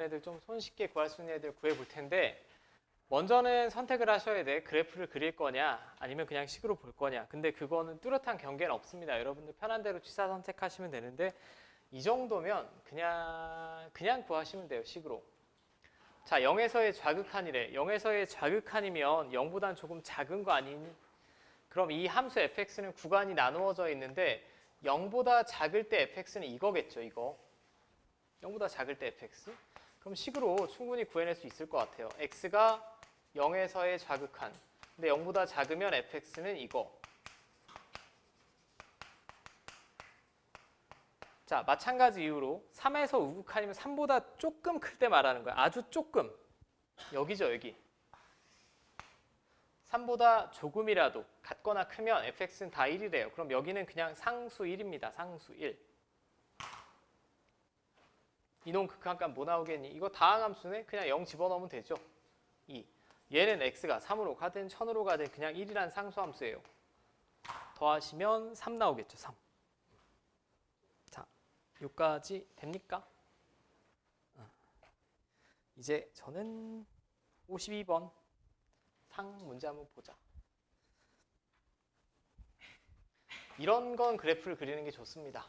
애들 좀 손쉽게 구할 수 있는 애들 구해볼 텐데 먼저는 선택을 하셔야 돼. 그래프를 그릴 거냐 아니면 그냥 식으로 볼 거냐. 근데 그거는 뚜렷한 경계는 없습니다. 여러분들 편한 대로 취사 선택하시면 되는데 이 정도면 그냥 구하시면 돼요. 식으로. 자, 0에서의 좌극한이래. 0에서의 좌극한이면 0보다는 조금 작은 거 아니니? 그럼 이 함수 fx는 구간이 나누어져 있는데 0보다 작을 때 fx는 이거겠죠. 이거. 0보다 작을 때 fx. 그럼 식으로 충분히 구해낼 수 있을 것 같아요. x가 0에서의 좌극한. 근데 0보다 작으면 fx는 이거. 자, 마찬가지 이유로 3에서 우극한이면 3보다 조금 클 때 말하는 거야. 아주 조금. 여기죠, 여기. 3보다 조금이라도 같거나 크면 fx는 다 1이래요. 그럼 여기는 그냥 상수 1입니다. 상수 1. 이놈 극한값 뭐 나오겠니? 이거 다항함수네? 그냥 0 집어넣으면 되죠. 2. 얘는 x가 3으로 가든 1000으로 가든 그냥 1이란 상수함수예요. 더하시면 3 나오겠죠. 3. 자, 여기까지 됩니까? 이제 저는 52번 상 문제 한번 보자. 이런 건 그래프를 그리는 게 좋습니다.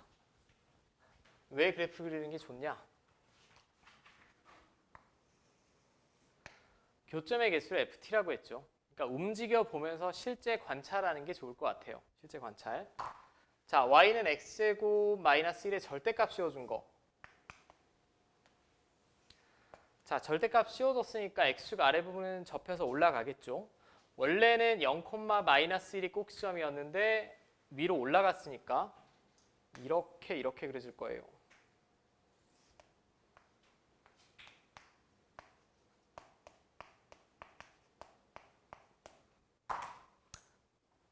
왜 그래프 그리는 게 좋냐? 교점의 개수를 ft라고 했죠. 그러니까 움직여 보면서 실제 관찰하는 게 좋을 것 같아요. 실제 관찰. 자, y는 x제곱 마이너스 1의 절대값 씌워준 거. 자, 절대값 씌워줬으니까 x축 아래 부분은 접혀서 올라가겠죠. 원래는 0, 마이너스 1이 꼭지점이었는데 위로 올라갔으니까 이렇게 그려질 거예요.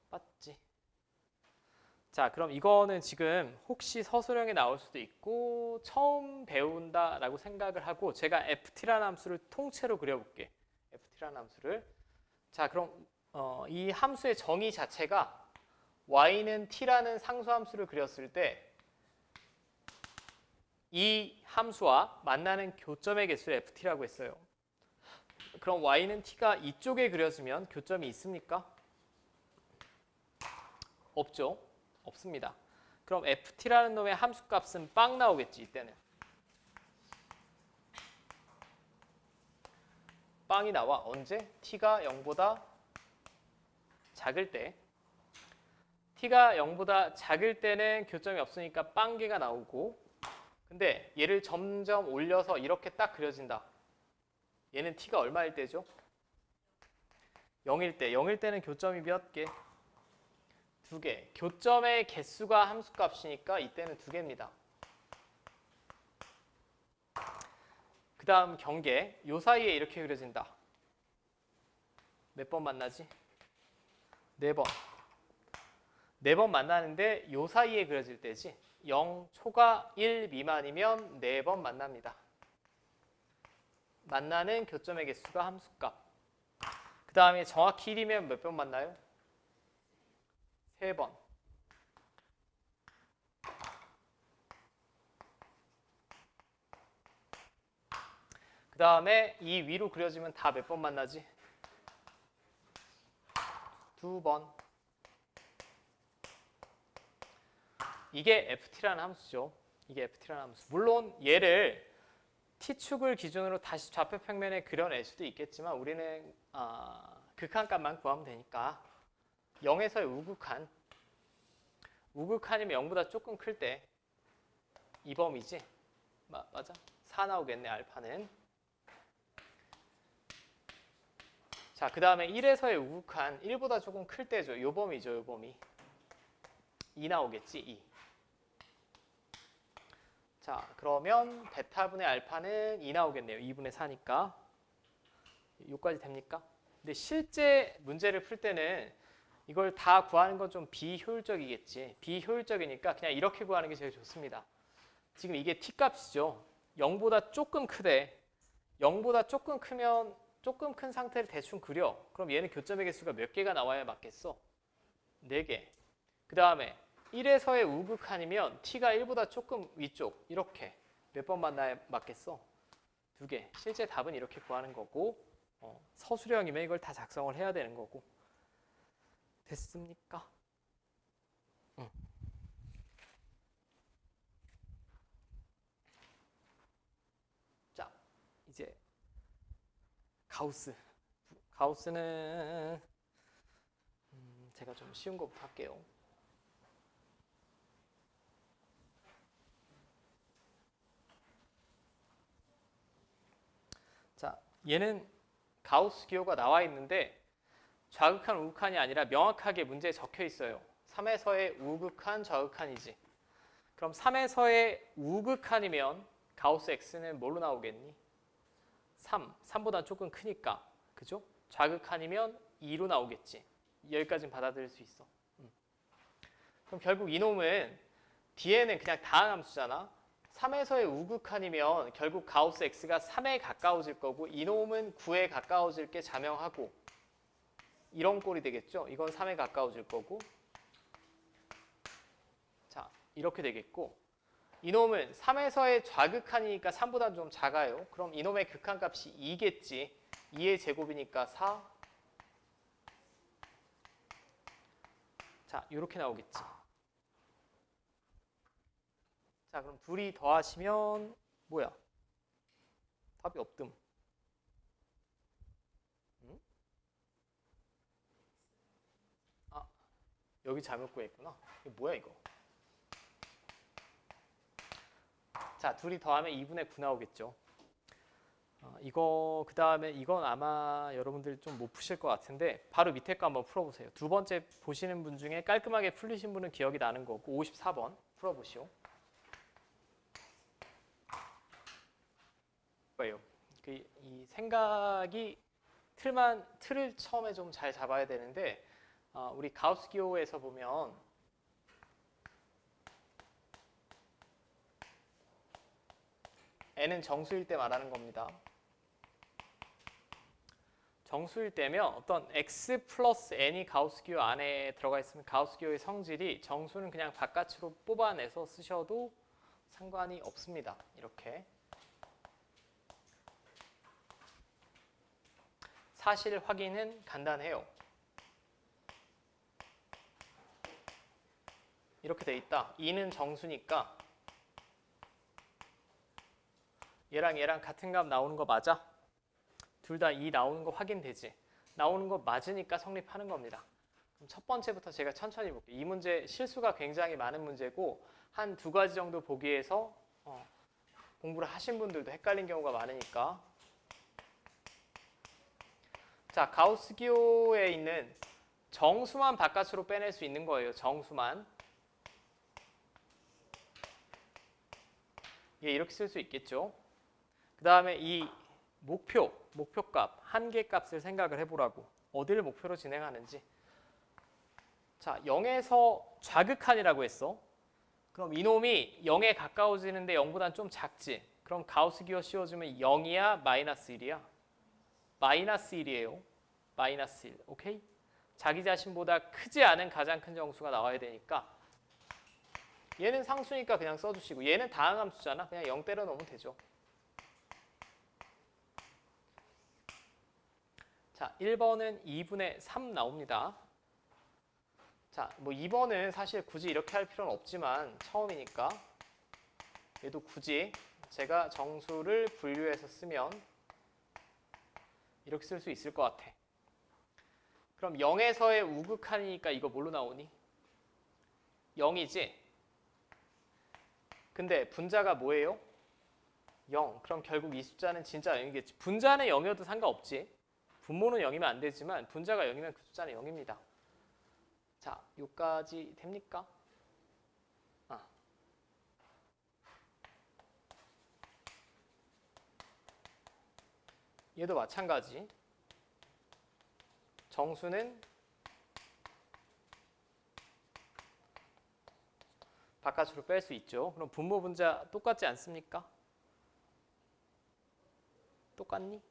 맞지? 자, 그럼 이거는 지금 혹시 서술형에 나올 수도 있고 처음 배운다라고 생각을 하고 제가 ft라는 함수를 통째로 그려볼게. ft라는 함수를. 자, 그럼 이 함수의 정의 자체가 y는 t라는 상수함수를 그렸을 때 이 함수와 만나는 교점의 개수를 ft라고 했어요. 그럼 y는 t가 이쪽에 그려지면 교점이 있습니까? 없죠. 없습니다. 그럼 ft라는 놈의 함수값은 빵 나오겠지. 이때는. 빵이 나와. 언제? t가 0보다 작을 때. t가 0보다 작을 때는 교점이 없으니까 빵개가 나오고 근데 얘를 점점 올려서 이렇게 딱 그려진다. 얘는 t가 얼마일 때죠? 0일 때. 0일 때는 교점이 몇 개? 2개. 교점의 개수가 함수값이니까 이때는 2개입니다. 그 다음 경계. 요 사이에 이렇게 그려진다. 몇 번 만나지? 4번. 4번 만나는데 요 사이에 그려질 때지. 0 초과 1 미만이면 4번 만납니다. 만나는 교점의 개수가 함수값. 그 다음에 정확히 1이면 몇 번 만나요? 3번. 그 다음에 이 위로 그려지면 다 몇 번 만나지? 2번. 이게 ft라는 함수죠. 이게 ft라는 함수. 물론 얘를 t축을 기준으로 다시 좌표 평면에 그려낼 수도 있겠지만 우리는 극한값만 구하면 되니까 0에서의 우극한. 우극한이면 0보다 조금 클 때 이 범위지? 맞아? 4 나오겠네. 알파는. 자, 그 다음에 1에서의 우극한. 1보다 조금 클 때죠. 요 범위죠. 요 범위. 2 나오겠지? 2. 자, 그러면 베타분의 알파는 2 나오겠네요. 2분의 4니까. 여기까지 됩니까? 근데 실제 문제를 풀 때는 이걸 다 구하는 건 좀 비효율적이겠지. 비효율적이니까 그냥 이렇게 구하는 게 제일 좋습니다. 지금 이게 t값이죠. 0보다 조금 크대. 0보다 조금 크면 조금 큰 상태를 대충 그려. 그럼 얘는 교점의 개수가 몇 개가 나와야 맞겠어? 4개. 그 다음에 1에서의 우극한이면 t가 1보다 조금 위쪽 이렇게 몇 번 만나야 맞겠어? 두 개. 실제 답은 이렇게 구하는 거고 서술형이면 이걸 다 작성을 해야 되는 거고. 됐습니까? 응. 자, 이제 가우스는 제가 좀 쉬운 거부터 할게요. 자, 얘는 가우스 기호가 나와 있는데 좌극한, 우극한이 아니라 명확하게 문제에 적혀 있어요. 3에서의 우극한, 좌극한이지. 그럼 3에서의 우극한이면 가우스 X는 뭘로 나오겠니? 3보다 조금 크니까. 그죠? 좌극한이면 2로 나오겠지. 여기까지는 받아들일 수 있어. 그럼 결국 이놈은 뒤에는 그냥 다항함수잖아. 3에서의 우극한이면 결국 가우스 X가 3에 가까워질 거고 이놈은 9에 가까워질 게 자명하고 이런 꼴이 되겠죠. 이건 3에 가까워질 거고 자 이렇게 되겠고 이놈은 3에서의 좌극한이니까 3보다 좀 작아요. 그럼 이놈의 극한값이 2겠지. 2의 제곱이니까 4. 자 이렇게 나오겠지. 자 그럼 둘이 더하시면 뭐야? 답이 없음. 응? 아 여기 잘못 구했구나. 이거 뭐야 이거? 자 둘이 더하면 2분의 9 나오겠죠. 이거 그 다음에 이건 아마 여러분들 좀 못 푸실 것 같은데 바로 밑에 거 한번 풀어보세요. 두 번째 보시는 분 중에 깔끔하게 풀리신 분은 기억이 나는 거고 54번 풀어보시오. 거예요. 이 생각이 틀을 처음에 좀 잘 잡아야 되는데 우리 가우스 기호에서 보면 n은 정수일 때 말하는 겁니다. 정수일 때면 어떤 x 플러스 n이 가우스 기호 안에 들어가 있으면 가우스 기호의 성질이 정수는 그냥 바깥으로 뽑아내서 쓰셔도 상관이 없습니다. 이렇게. 사실 확인은 간단해요. 이렇게 돼 있다. 2는 정수니까 얘랑 같은 값 나오는 거 맞아? 둘 다 2 나오는 거 확인되지? 나오는 거 맞으니까 성립하는 겁니다. 그럼 첫 번째부터 제가 천천히 볼게요. 이 문제 실수가 굉장히 많은 문제고 한 두 가지 정도 보기에서 공부를 하신 분들도 헷갈린 경우가 많으니까 자, 가우스 기호에 있는 정수만 바깥으로 빼낼 수 있는 거예요. 정수만. 예, 이렇게 쓸 수 있겠죠. 그 다음에 이 목표값, 한계값을 생각을 해보라고. 어디를 목표로 진행하는지. 자, 0에서 좌극한이라고 했어. 그럼 이놈이 0에 가까워지는데 0보다는 좀 작지. 그럼 가우스 기호 씌워주면 0이야? 마이너스 1이야? 마이너스 1이에요. 마이너스 1. 오케이? 자기 자신보다 크지 않은 가장 큰 정수가 나와야 되니까 얘는 상수니까 그냥 써주시고 얘는 다항함수잖아. 그냥 0 때려 넣으면 되죠. 자, 1번은 2분의 3 나옵니다. 자, 뭐 2번은 사실 굳이 이렇게 할 필요는 없지만 처음이니까 얘도 굳이 제가 정수를 분류해서 쓰면 이렇게 쓸 수 있을 것 같아. 그럼 0에서의 우극한이니까 이거 뭘로 나오니? 0이지? 근데 분자가 뭐예요? 0. 그럼 결국 이 숫자는 진짜 0이겠지. 분자는 0이어도 상관없지. 분모는 0이면 안 되지만 분자가 0이면 그 숫자는 0입니다. 자, 여기까지 됩니까? 얘도 마찬가지. 정수는 바깥으로 뺄 수 있죠. 그럼 분모 분자 똑같지 않습니까? 똑같니?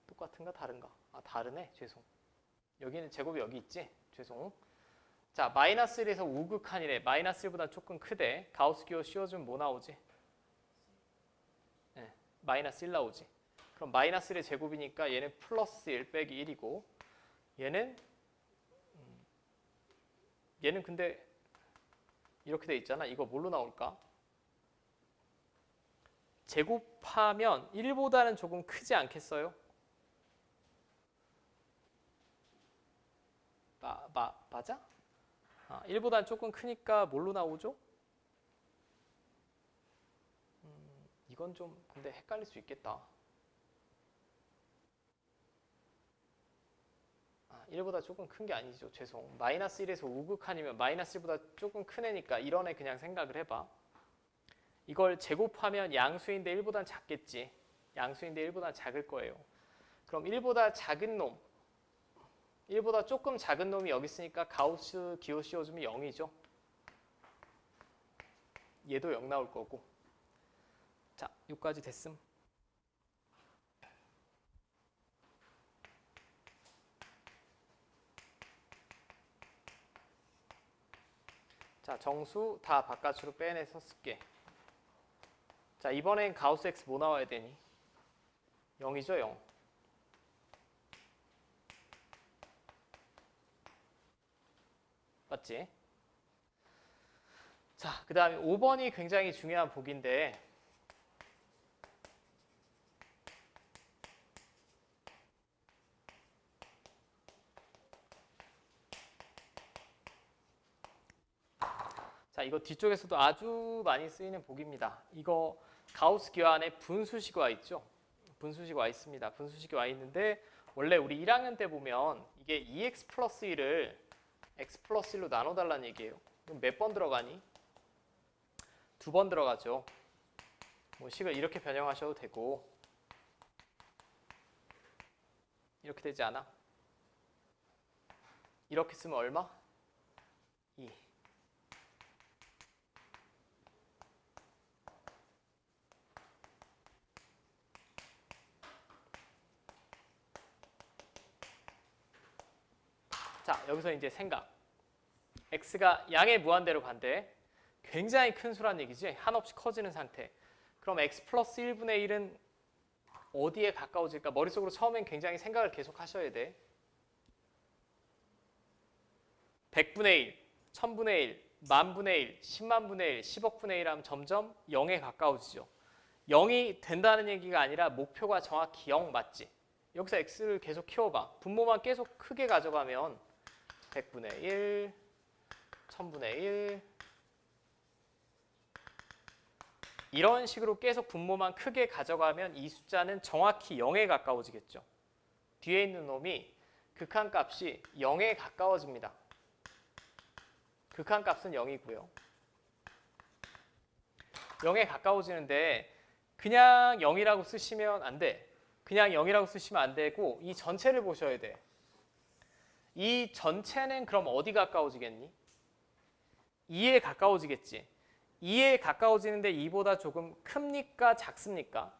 똑같은가 다른가? 아 다르네. 죄송. 여기는 제곱이 여기 있지? 죄송. 자 마이너스 1에서 우극한이래. 마이너스 1보다 조금 크대. 가우스 기호 씌워주면 뭐 나오지? 네. 마이너스 1 나오지. 그럼 마이너스 1의 제곱이니까 얘는 플러스 1 빼기 1이고 얘는 근데 이렇게 돼 있잖아. 이거 뭘로 나올까? 제곱하면 1보다는 조금 크지 않겠어요? 맞아? 1보다는 조금 크니까 뭘로 나오죠? 이건 좀 근데 헷갈릴 수 있겠다. 1보다 조금 큰 게 아니죠. 죄송. 마이너스 1에서 우극한이면 마이너스 1보다 조금 큰 애니까 이런 애 그냥 생각을 해봐. 이걸 제곱하면 양수인데 1보다는 작겠지. 양수인데 1보다는 작을 거예요. 그럼 1보다 작은 놈, 1보다 조금 작은 놈이 여기 있으니까 가우스 기호 씌워주면 0이죠. 얘도 0 나올 거고. 자, 여기까지 됐음. 자, 정수 다 바깥으로 빼내서 쓸게. 자, 이번엔 가우스 X 뭐 나와야 되니? 0이죠, 0. 맞지? 자, 그 다음에 5번이 굉장히 중요한 보기인데 자, 이거 뒤쪽에서도 아주 많이 쓰이는 보기입니다. 이거 가우스 기호 안에 분수식 와 있죠? 분수식 와 있습니다. 분수식이 와 있는데 원래 우리 1학년 때 보면 이게 2x 플러스 1을 x 플러스 1로 나눠달라는 얘기예요. 그럼 몇 번 들어가니? 2번 들어가죠. 뭐 식을 이렇게 변형하셔도 되고 이렇게 되지 않아? 이렇게 쓰면 얼마? 2. 자, 여기서 이제 생각. x가 양의 무한대로 간대. 굉장히 큰 수란 얘기지. 한없이 커지는 상태. 그럼 x 플러스 1분의 1은 어디에 가까워질까? 머릿속으로 처음엔 굉장히 생각을 계속 하셔야 돼. 100분의 1, 1000분의 1, 만분의 1, 10만분의 1, 10억분의 1 하면 점점 0에 가까워지죠. 0이 된다는 얘기가 아니라 목표가 정확히 0 맞지? 여기서 x를 계속 키워봐. 분모만 계속 크게 가져가면 100분의 1, 1000분의 1 이런 식으로 계속 분모만 크게 가져가면 이 숫자는 정확히 0에 가까워지겠죠. 뒤에 있는 놈이 극한값이 0에 가까워집니다. 극한값은 0이고요. 0에 가까워지는데 그냥 0이라고 쓰시면 안 돼. 그냥 0이라고 쓰시면 안 되고 이 전체를 보셔야 돼. 이 전체는 그럼 어디 가까워지겠니? 2에 가까워지겠지. 2에 가까워지는데 2보다 조금 큽니까? 작습니까?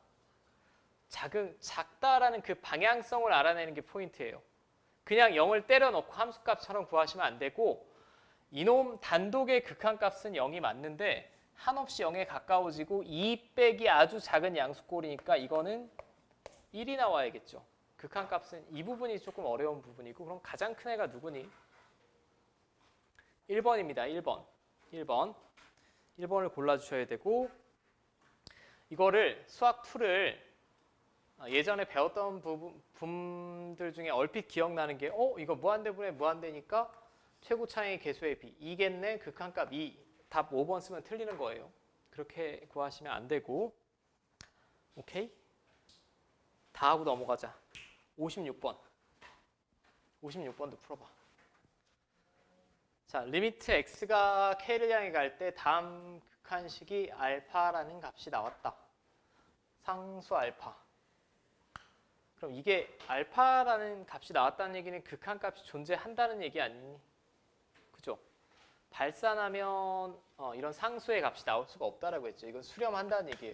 작다라는 그 방향성을 알아내는 게 포인트예요. 그냥 0을 때려넣고 함수값처럼 구하시면 안 되고 이놈 단독의 극한값은 0이 맞는데 한없이 0에 가까워지고 2 빼기 아주 작은 양수꼴이니까 이거는 1이 나와야겠죠. 극한값은 이 부분이 조금 어려운 부분이고 그럼 가장 큰 애가 누구니? 1번입니다. 1번을 골라주셔야 되고 이거를 수학 2를 예전에 배웠던 분들 중에 얼핏 기억나는 게 이거 무한대분의 무한대니까 최고차항의 개수의 비 2겠네. 극한값 2. 답 5번 쓰면 틀리는 거예요. 그렇게 구하시면 안 되고 오케이? 다 하고 넘어가자. 56번. 56번도 풀어봐. 자, 리미트 x가 k를 향해 갈 때 다음 극한식이 알파라는 값이 나왔다. 상수 알파. 그럼 이게 알파라는 값이 나왔다는 얘기는 극한값이 존재한다는 얘기 아니니? 그죠? 발산하면 이런 상수의 값이 나올 수가 없다라고 했죠. 이건 수렴한다는 얘기예요.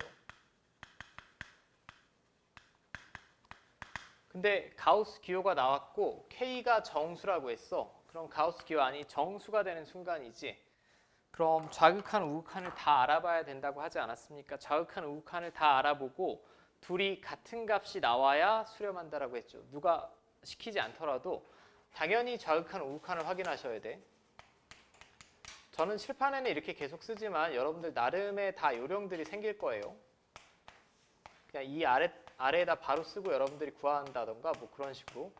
근데 가우스 기호가 나왔고 k가 정수라고 했어. 그럼 가우스 기호 안이 정수가 되는 순간이지. 그럼 좌극한 우극한을 다 알아봐야 된다고 하지 않았습니까? 좌극한 우극한을 다 알아보고 둘이 같은 값이 나와야 수렴한다라고 했죠. 누가 시키지 않더라도 당연히 좌극한 우극한을 확인하셔야 돼. 저는 칠판에는 이렇게 계속 쓰지만 여러분들 나름의 다 요령들이 생길 거예요. 그냥 이 아래에다 바로 쓰고 여러분들이 구한다던가 뭐 그런 식으로.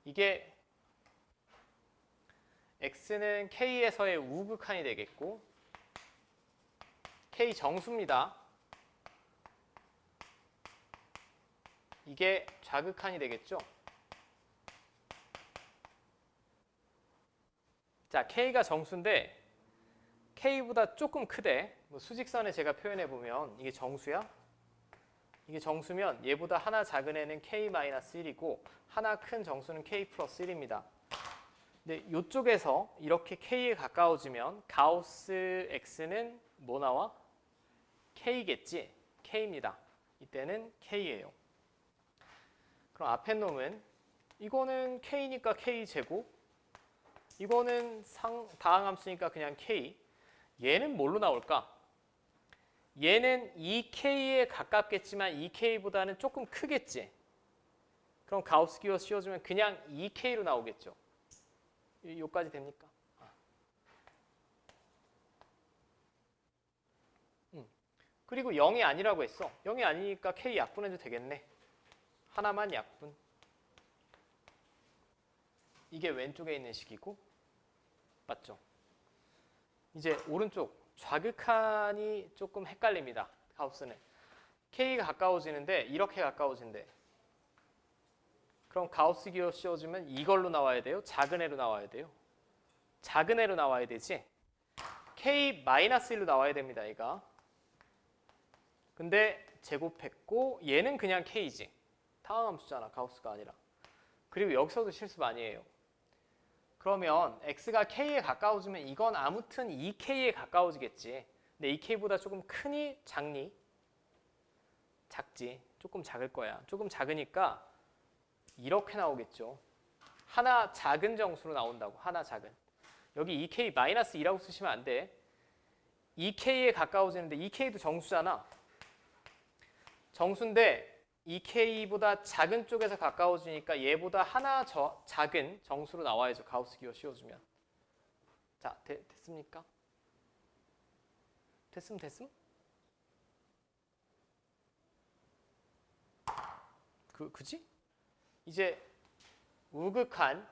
이게 x는 k에서의 우극한이 되겠고 k 정수입니다. 이게 좌극한이 되겠죠. 자, k가 정수인데 k보다 조금 크대. 뭐 수직선에 제가 표현해 보면 이게 정수야. 이게 정수면 얘보다 하나 작은 애는 k-1이고 하나 큰 정수는 k 플러스 1입니다. 근데 이쪽에서 이렇게 k에 가까워지면 가우스 x는 뭐 나와? k겠지? k입니다. 이때는 k예요. 그럼 앞에 놈은 이거는 k니까 k제곱, 이거는 다항함수니까 그냥 k. 얘는 뭘로 나올까? 얘는 2k에 가깝겠지만 2k보다는 조금 크겠지? 그럼 가우스 기호 씌워주면 그냥 2k로 나오겠죠? 요까지 됩니까? 그리고 0이 아니라고 했어. 0이 아니니까 k 약분해도 되겠네. 하나만 약분. 이게 왼쪽에 있는 식이고 맞죠? 이제 오른쪽 좌극한이 조금 헷갈립니다. 가우스는 k가 가까워지는데 이렇게 가까워진대. 그럼 가우스 기호 씌워주면 이걸로 나와야 돼요? 작은 애로 나와야 돼요? 작은 애로 나와야 되지? k-1로 나와야 됩니다. 얘가. 근데 제곱했고 얘는 그냥 k지. 타항함수잖아. 가우스가 아니라. 그리고 여기서도 실수 많이 해요. 그러면 x가 k에 가까워지면 이건 아무튼 2k에 가까워지겠지. 근데 2k보다 조금 크니 작니? 작지. 조금 작을 거야. 조금 작으니까 이렇게 나오겠죠. 하나 작은 정수로 나온다고. 하나 작은. 여기 2k-2라고 쓰시면 안 돼. 2k에 가까워지는데 2k도 정수잖아. 정수인데 2k보다 작은 쪽에서 가까워지니까 얘보다 하나 작은 정수로 나와야죠. 가우스 기호 씌워주면. 자, 됐습니까? 됐음? 그지? 이제 우극한,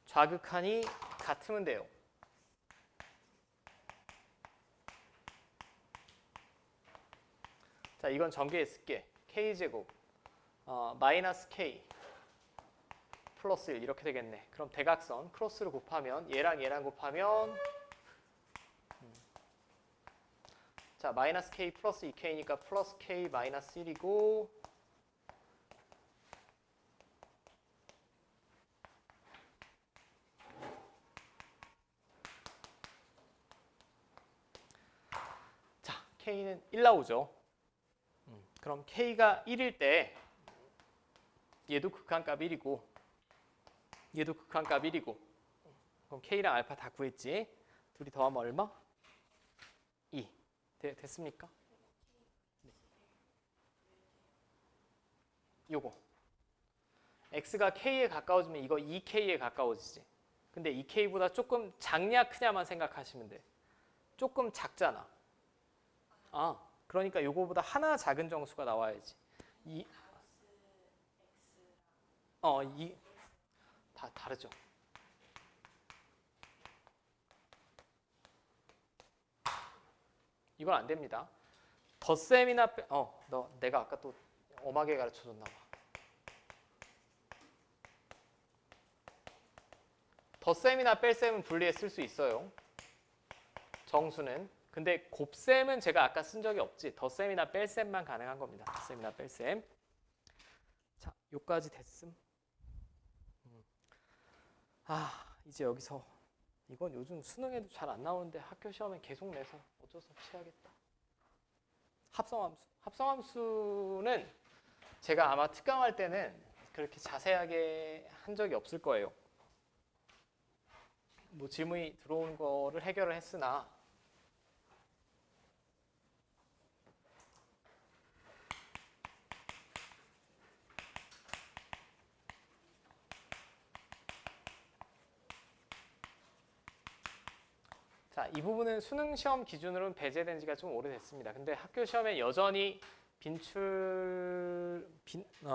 좌극한이 같으면 돼요. 자, 이건 전개해 쓸게. k제곱 마이너스 k 플러스 1 이렇게 되겠네. 그럼 대각선 크로스를 곱하면 얘랑 곱하면 자 마이너스 k 플러스 2k니까 플러스 k 마이너스 1이고 자 k는 1 나오죠. 그럼 k가 1일 때 얘도 극한값 1이고 얘도 극한값 1이고 그럼 k랑 알파 다 구했지? 둘이 더하면 얼마? 2. 됐습니까? 네. 요거 x가 k에 가까워지면 이거 2k에 가까워지지. 근데 2k보다 조금 작냐 크냐만 생각하시면 돼. 조금 작잖아. 그러니까 요거보다 하나 작은 정수가 나와야지. 다 다르죠. 이건 안 됩니다. 덧셈이나 너 내가 아까 또 엄하게 가르쳐 줬나 봐. 덧셈이나 뺄셈은 분리해 쓸 수 있어요. 정수는. 근데 곱셈은 제가 아까 쓴 적이 없지. 덧셈이나 뺄셈만 가능한 겁니다. 덧셈이나 뺄셈. 자, 요까지 됐음. 이제 여기서 이건 요즘 수능에도 잘 안 나오는데 학교 시험에 계속 내서 어쩔 수 없이 해야겠다. 합성함수. 합성함수는 제가 아마 특강할 때는 그렇게 자세하게 한 적이 없을 거예요. 뭐 질문이 들어오는 거를 해결을 했으나 자, 이 부분은 수능 시험 기준으로는 배제된 지가 좀 오래됐습니다. 근데 학교 시험에 여전히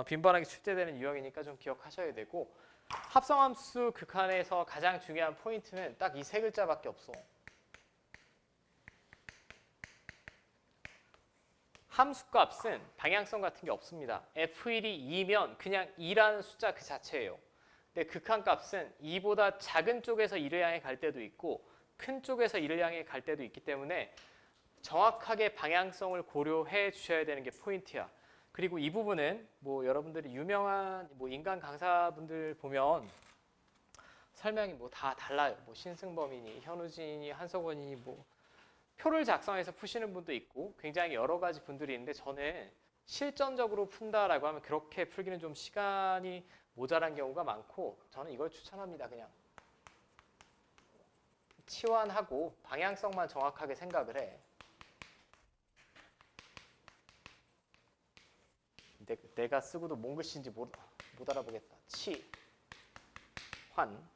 빈번하게 출제되는 유형이니까 좀 기억하셔야 되고, 합성함수 극한에서 가장 중요한 포인트는 딱 이 세 글자밖에 없어. 함수값은 방향성 같은 게 없습니다. F1이 2면 그냥 2라는 숫자 그 자체예요. 근데 극한값은 2보다 작은 쪽에서 2를 향해 갈 때도 있고 큰 쪽에서 2를 향해 갈 때도 있기 때문에 정확하게 방향성을 고려해 주셔야 되는 게 포인트야. 그리고 이 부분은 뭐 여러분들이 유명한 뭐 인간 강사분들 보면 설명이 뭐 다 달라요. 뭐 신승범이니 현우진이 한석원이니 뭐 표를 작성해서 푸시는 분도 있고 굉장히 여러 가지 분들이 있는데, 저는 실전적으로 푼다라고 하면 그렇게 풀기는 좀 시간이 모자란 경우가 많고 저는 이걸 추천합니다. 그냥 치환하고 방향성만 정확하게 생각을 해. 내가 쓰고도 뭔 글씨인지 못 알아보겠다. 환.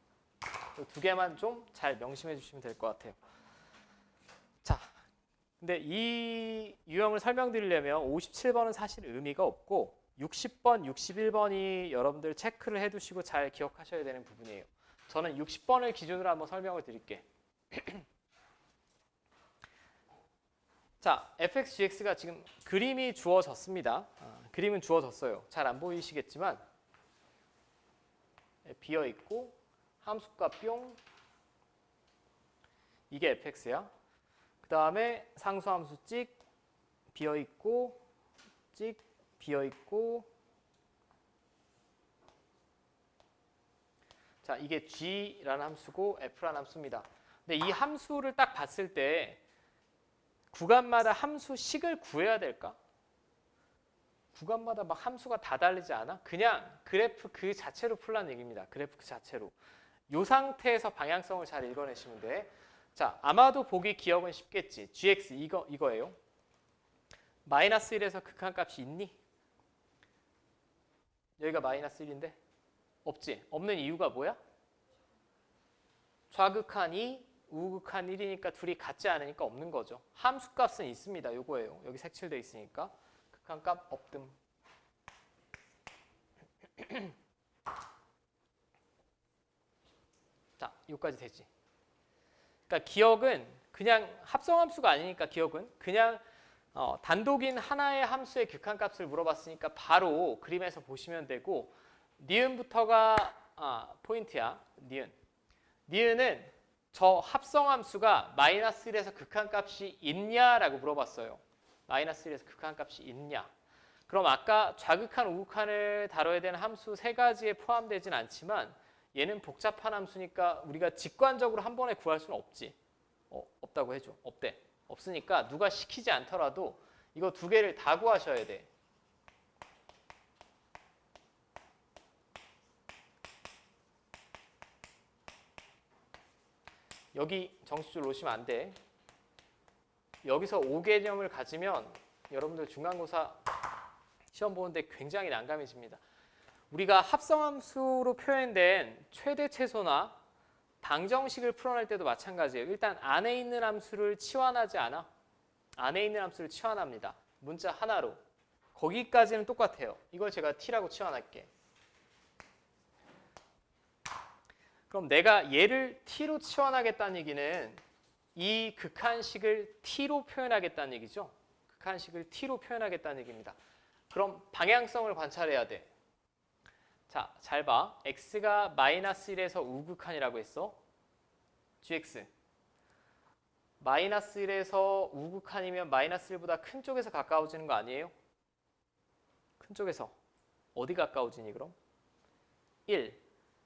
두 개만 좀 잘 명심해 주시면 될 것 같아요. 자, 근데 이 유형을 설명드리려면 57번은 사실 의미가 없고 60번, 61번이 여러분들 체크를 해두시고 잘 기억하셔야 되는 부분이에요. 저는 60번을 기준으로 한번 설명을 드릴게. 자, fx, gx가 지금 그림이 주어졌습니다. 그림은 주어졌어요. 잘 안 보이시겠지만 비어 있고 함수값 뿅, 이게 fx야. 그 다음에 상수함수 찍, 비어 있고 찍, 비어 있고. 자, 이게 g라는 함수고 f라는 함수입니다. 근데 이 함수를 딱 봤을 때 구간마다 함수식을 구해야 될까? 구간마다 막 함수가 다 다르지 않아? 그냥 그래프 그 자체로 풀라는 얘기입니다. 그래프 그 자체로. 이 상태에서 방향성을 잘 읽어내시면 돼. 자, 아마도 보기 기억은 쉽겠지. gx 이거예요. 마이너스 1에서 극한값이 있니? 여기가 마이너스 1인데? 없지. 없는 이유가 뭐야? 좌극한 2, 우극한 1이니까 둘이 같지 않으니까 없는 거죠. 함수값은 있습니다. 요거예요. 여기 색칠돼 있으니까. 극한값 없음. 자, 여기까지 되지. 그러니까 기억은 그냥 합성함수가 아니니까 기억은 그냥 단독인 하나의 함수의 극한값을 물어봤으니까 바로 그림에서 보시면 되고, 니은부터가 포인트야. 니은은 저 합성함수가 마이너스 1에서 극한값이 있냐라고 물어봤어요. 마이너스 1에서 극한값이 있냐. 그럼 아까 좌극한, 우극한을 다뤄야 되는 함수 세 가지에 포함되진 않지만 얘는 복잡한 함수니까 우리가 직관적으로 한 번에 구할 수는 없지. 없다고 해줘. 없대. 없으니까 누가 시키지 않더라도 이거 두 개를 다 구하셔야 돼. 여기 정식줄 놓으시면 안 돼. 여기서 5개념을 가지면 여러분들 중간고사 시험 보는데 굉장히 난감해집니다. 우리가 합성함수로 표현된 최대 최소나 방정식을 풀어낼 때도 마찬가지예요. 일단 안에 있는 함수를 치환하지 않아. 안에 있는 함수를 치환합니다. 문자 하나로. 거기까지는 똑같아요. 이걸 제가 t라고 치환할게. 그럼 내가 얘를 t로 치환하겠다는 얘기는 이 극한식을 t로 표현하겠다는 얘기죠. 극한식을 t로 표현하겠다는 얘기입니다. 그럼 방향성을 관찰해야 돼. 자, 잘 봐. x가 마이너스 1에서 우극한이라고 했어. gx. 마이너스 1에서 우극한이면 마이너스 1보다 큰 쪽에서 가까워지는 거 아니에요? 큰 쪽에서. 어디 가까워지니 그럼? 1.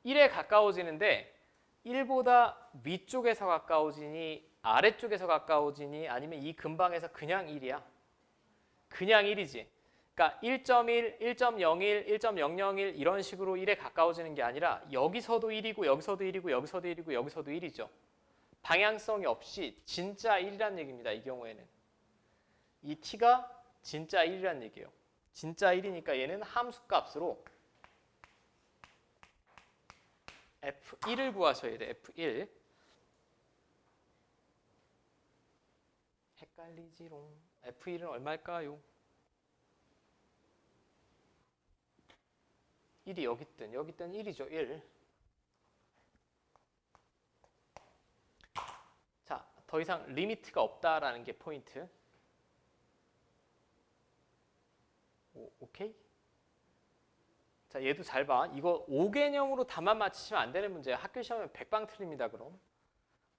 1에 가까워지는데 1보다 위쪽에서 가까워지니 아래쪽에서 가까워지니 아니면 이 근방에서 그냥 1이야? 그냥 1이지. 그러니까 1.1, 1.01, 1.001 이런 식으로 1에 가까워지는 게 아니라 여기서도 1이고 여기서도 1이고 여기서도 1이고 여기서도 1이죠. 방향성이 없이 진짜 1이란 얘기입니다. 이 경우에는. 이 t가 진짜 1이란 얘기예요. 진짜 1이니까 얘는 함수값으로 F1을 구하셔야 돼. F1. 헷갈리지롱. F1은 얼마일까요? 1이 여기 뜬 1이죠. 1. 자, 더 이상 리미트가 없다라는 게 포인트. 오케이? 자, 얘도 잘 봐. 이거 5개념으로 답만 맞히시면 안 되는 문제야. 학교 시험에 100방 틀립니다, 그럼.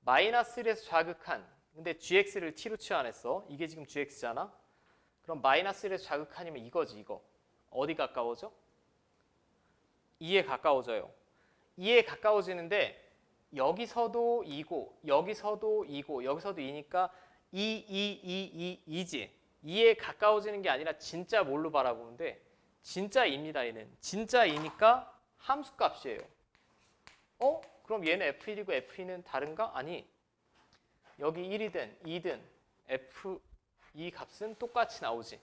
마이너스 1에서 좌극한. 근데 gx를 t로 치환했어. 이게 지금 gx잖아. 그럼 마이너스 1에서 좌극한이면 이거지, 이거. 어디 가까워져? 2에 가까워져요. 2에 가까워지는데 여기서도 2고 여기서도 2고 여기서도 2니까 2지. 2에 가까워지는 게 아니라 진짜 뭘로 바라보는데 진짜 2입니다. 얘는. 진짜 2니까 함수값이에요. 그럼 얘는 F1이고 F2는 다른가? 아니. 여기 1이든 2든 F2 값은 똑같이 나오지.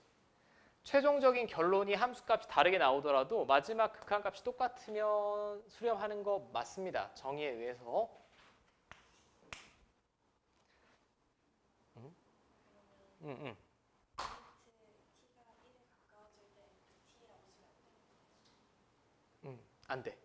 최종적인 결론이 함수값이 다르게 나오더라도 마지막 극한값이 똑같으면 수렴하는 거 맞습니다. 정의에 의해서. 안 돼.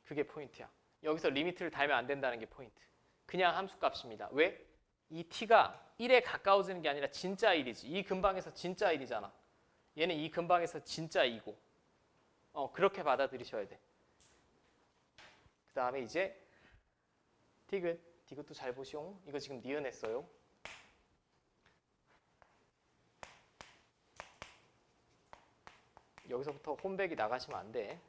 그게 포인트야. 여기서 리미트를 달면 안 된다는 게 포인트. 그냥 함수값입니다. 왜? 이 t가 1에 가까워지는 게 아니라 진짜 1이지. 이 근방에서 진짜 1이잖아. 얘는 이 근방에서 진짜 2고. 그렇게 받아들이셔야 돼. 그 다음에 이제 디귿. 디귿도 잘 보시오. 이거 지금 니은했어요. 여기서부터 홈백이 나가시면 안 돼.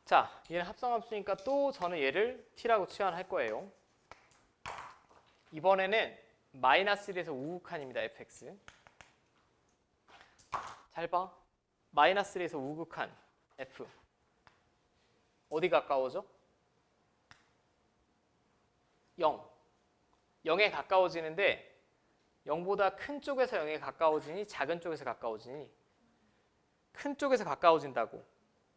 자, 얘는 합성함수니까 또 저는 얘를 t라고 치환할 거예요. 이번에는 마이너스 1에서 우극한입니다. fx. 잘 봐. 마이너스 1에서 우극한 f. 어디 가까워져? 0. 0에 가까워지는데 0보다 큰 쪽에서 0에 가까워지니 작은 쪽에서 가까워지니 큰 쪽에서 가까워진다고.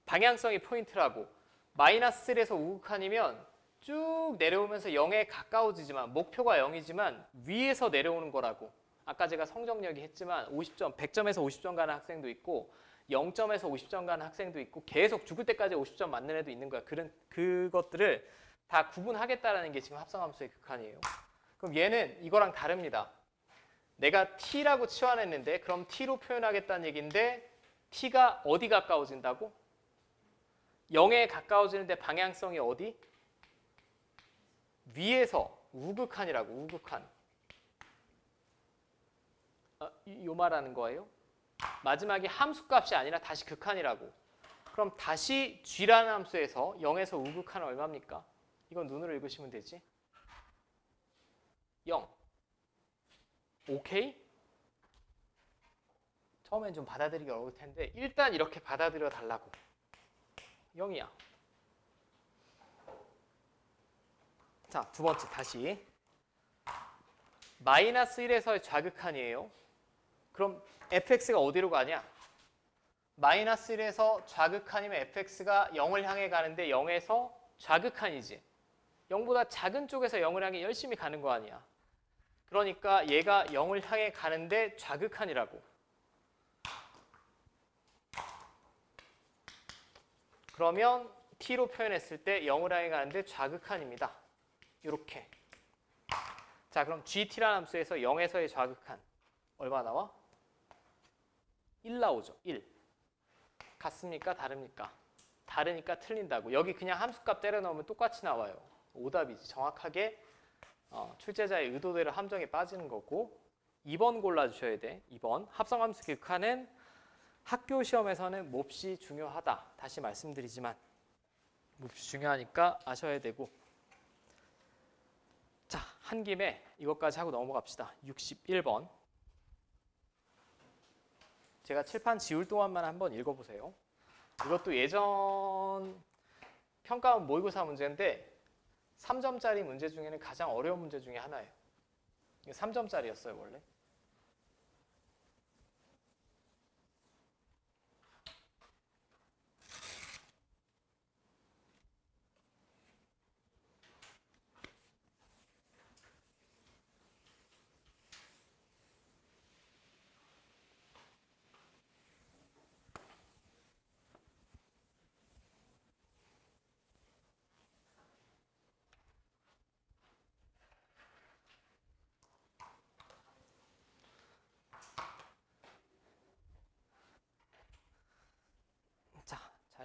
방향성이 포인트라고. 마이너스 1에서 우극한이면 쭉 내려오면서 0에 가까워지지만 목표가 0이지만 위에서 내려오는 거라고. 아까 제가 성적여기 했지만 50점, 100점에서 50점 가는 학생도 있고 0점에서 50점 가는 학생도 있고 계속 죽을 때까지 50점 맞는 애도 있는 거야. 그것들을 다 구분하겠다라는 게 지금 합성함수의 극한이에요. 그럼 얘는 이거랑 다릅니다. 내가 t라고 치환했는데 그럼 t로 표현하겠다는 얘기인데 t가 어디 가까워진다고? 0에 가까워지는데 방향성이 어디? 위에서 우극한이라고. 우극한. 요 말하는 거예요? 마지막에 함수값이 아니라 다시 극한이라고. 그럼 다시 g라는 함수에서 0에서 우극한은 얼마입니까? 이건 눈으로 읽으시면 되지. 0. 오케이? 처음엔 좀 받아들이기 어려울 텐데 일단 이렇게 받아들여 달라고. 0이야. 자, 두 번째 다시. 마이너스 1에서의 좌극한이에요. 그럼 fx가 어디로 가냐? 마이너스 1에서 좌극한이면 fx가 0을 향해 가는데 0에서 좌극한이지. 0보다 작은 쪽에서 0을 향해 열심히 가는 거 아니야. 그러니까 얘가 0을 향해 가는데 좌극한이라고. 그러면 t로 표현했을 때 0을 향해 가는데 좌극한입니다. 이렇게. 자, 그럼 gt라는 함수에서 0에서의 좌극한 얼마 나와? 1 나오죠. 1. 같습니까? 다릅니까? 다르니까 틀린다고. 여기 그냥 함수값 때려 넣으면 똑같이 나와요. 오답이지. 정확하게 출제자의 의도대로 함정에 빠지는 거고. 2번 골라주셔야 돼. 2번. 합성함수 극한은 학교 시험에서는 몹시 중요하다. 다시 말씀드리지만 몹시 중요하니까 아셔야 되고. 자, 한 김에 이것까지 하고 넘어갑시다. 61번. 제가 칠판 지울 동안만 한번 읽어보세요. 이것도 예전 평가원 모의고사 문제인데 3점짜리 문제 중에는 가장 어려운 문제 중에 하나예요. 이게 3점짜리였어요, 원래.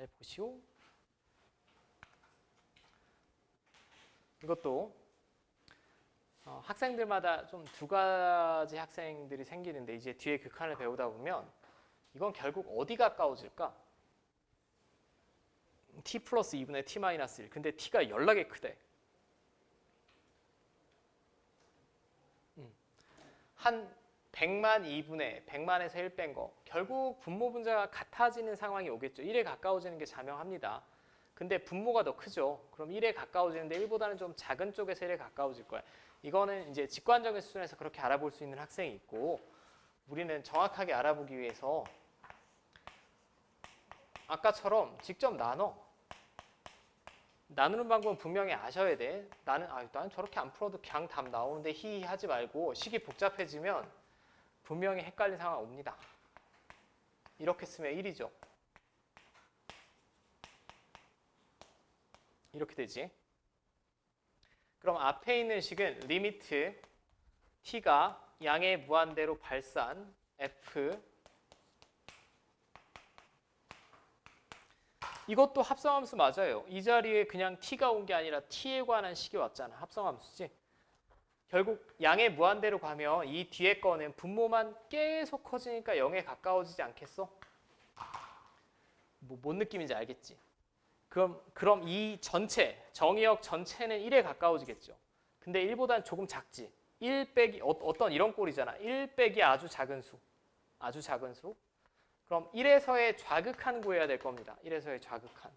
잘 보시오. 이것도 학생들마다 좀 두 가지 학생들이 생기는데 이제 뒤에 극한을 배우다 보면 이건 결국 어디 가까워질까? t 플러스 2분의 t 마이너스 1. 근데 t가 연락이 크대. 한 100만 2분의 100만에서 1 뺀 거. 결국 분모 분자가 같아지는 상황이 오겠죠. 1에 가까워지는 게 자명합니다. 근데 분모가 더 크죠. 그럼 1에 가까워지는데 1보다는 좀 작은 쪽에서 1에 가까워질 거야. 이거는 이제 직관적인 수준에서 그렇게 알아볼 수 있는 학생이 있고 우리는 정확하게 알아보기 위해서 아까처럼 직접 나누는 방법은 분명히 아셔야 돼. 나는 저렇게 안 풀어도 그냥 답 나오는데 히히 하지 말고 식이 복잡해지면 분명히 헷갈린 상황 옵니다. 이렇게 쓰면 1이죠. 이렇게 되지. 그럼 앞에 있는 식은 리미트 t가 양의 무한대로 발산 f 이것도 합성함수 맞아요. 이 자리에 그냥 t가 온 게 아니라 t에 관한 식이 왔잖아. 합성함수지. 결국 양의 무한대로 가면 이 뒤에 거는 분모만 계속 커지니까 0에 가까워지지 않겠어? 뭔 느낌인지 알겠지? 그럼 이 전체, 정의역 전체는 1에 가까워지겠죠. 근데 1보다는 조금 작지. 1 빼기 어떤 이런 꼴이잖아. 1 빼기 아주 작은 수. 아주 작은 수. 그럼 1에서의 좌극한 구해야 될 겁니다. 1에서의 좌극한.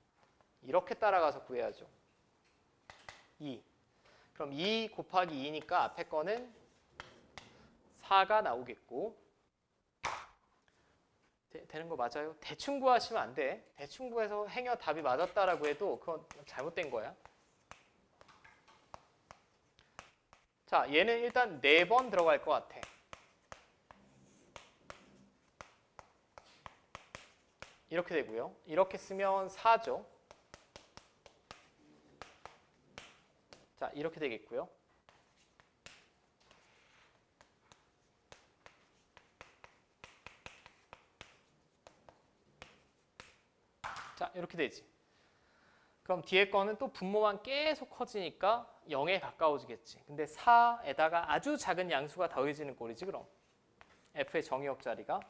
이렇게 따라가서 구해야죠. 2. 그럼 2 곱하기 2니까 앞에 거는 4가 나오겠고 되는 거 맞아요? 대충 구하시면 안 돼. 대충 구해서 행여 답이 맞았다라고 해도 그건 잘못된 거야. 자, 얘는 일단 4번 들어갈 것 같아. 이렇게 되고요. 이렇게 쓰면 4죠. 자, 이렇게 되겠고요. 자, 이렇게 되지. 그럼 뒤에 거는 또 분모만 계속 커지니까 0에 가까워지겠지. 근데 4에다가 아주 작은 양수가 더해지는 꼴이지 그럼. f의 정의역 자리가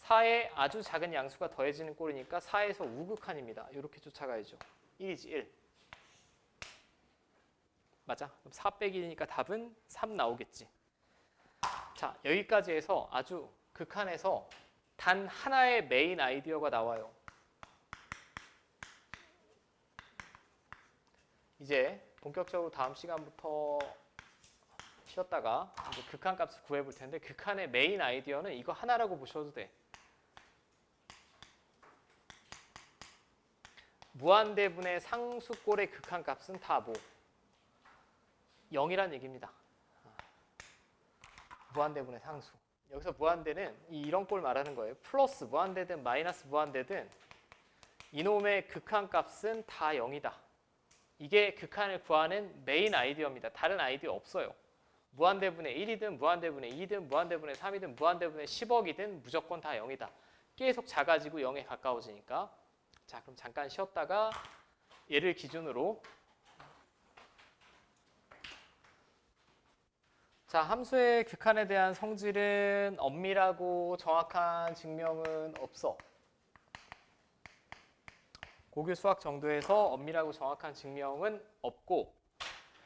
4에 아주 작은 양수가 더해지는 꼴이니까 4에서 우극한입니다. 이렇게 쫓아가야죠. 1이지 1. 맞아. 그럼 4 빼기 1이니까 답은 3 나오겠지. 자, 여기까지 해서 아주 극한에서 단 하나의 메인 아이디어가 나와요. 이제 본격적으로 다음 시간부터 쉬었다가 이제 극한 값을 구해볼 텐데 극한의 메인 아이디어는 이거 하나라고 보셔도 돼. 무한대분의 상수꼴의 극한 값은 다 뭐? 0이란 얘기입니다. 무한대분의 상수. 여기서 무한대는 이런 꼴 말하는 거예요. 플러스 무한대든 마이너스 무한대든 이놈의 극한 값은 다 0이다. 이게 극한을 구하는 메인 아이디어입니다. 다른 아이디어 없어요. 무한대분의 1이든 무한대분의 2든 무한대분의 3이든 무한대분의 10억이든 무조건 다 0이다. 계속 작아지고 0에 가까워지니까. 자, 그럼 잠깐 쉬었다가 얘를 기준으로 자, 함수의 극한에 대한 성질은 엄밀하고 정확한 증명은 없어. 고교 수학 정도에서 엄밀하고 정확한 증명은 없고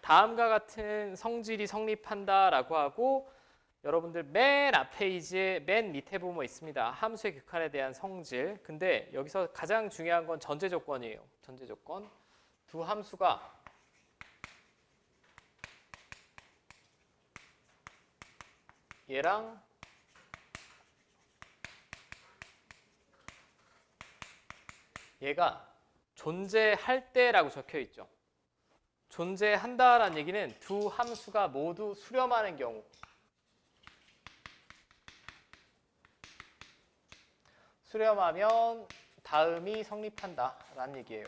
다음과 같은 성질이 성립한다라고 하고 여러분들 맨 앞 페이지에 맨 밑에 보면 있습니다. 함수의 극한에 대한 성질. 근데 여기서 가장 중요한 건 전제 조건이에요. 전제 조건. 두 함수가 얘랑 얘가 존재할 때라고 적혀 있죠. 존재한다라는 얘기는 두 함수가 모두 수렴하는 경우. 수렴하면 다음이 성립한다라는 얘기예요.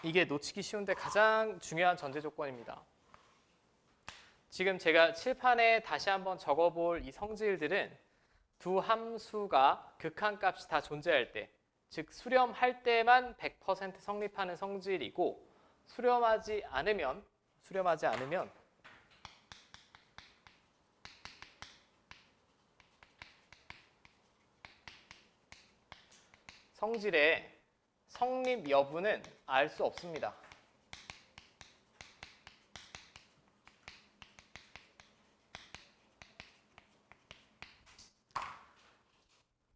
이게 놓치기 쉬운데 가장 중요한 전제 조건입니다. 지금 제가 칠판에 다시 한번 적어볼 이 성질들은 두 함수가 극한값이 다 존재할 때, 즉 수렴할 때만 100% 성립하는 성질이고 수렴하지 않으면 성질의 성립 여부는 알 수 없습니다.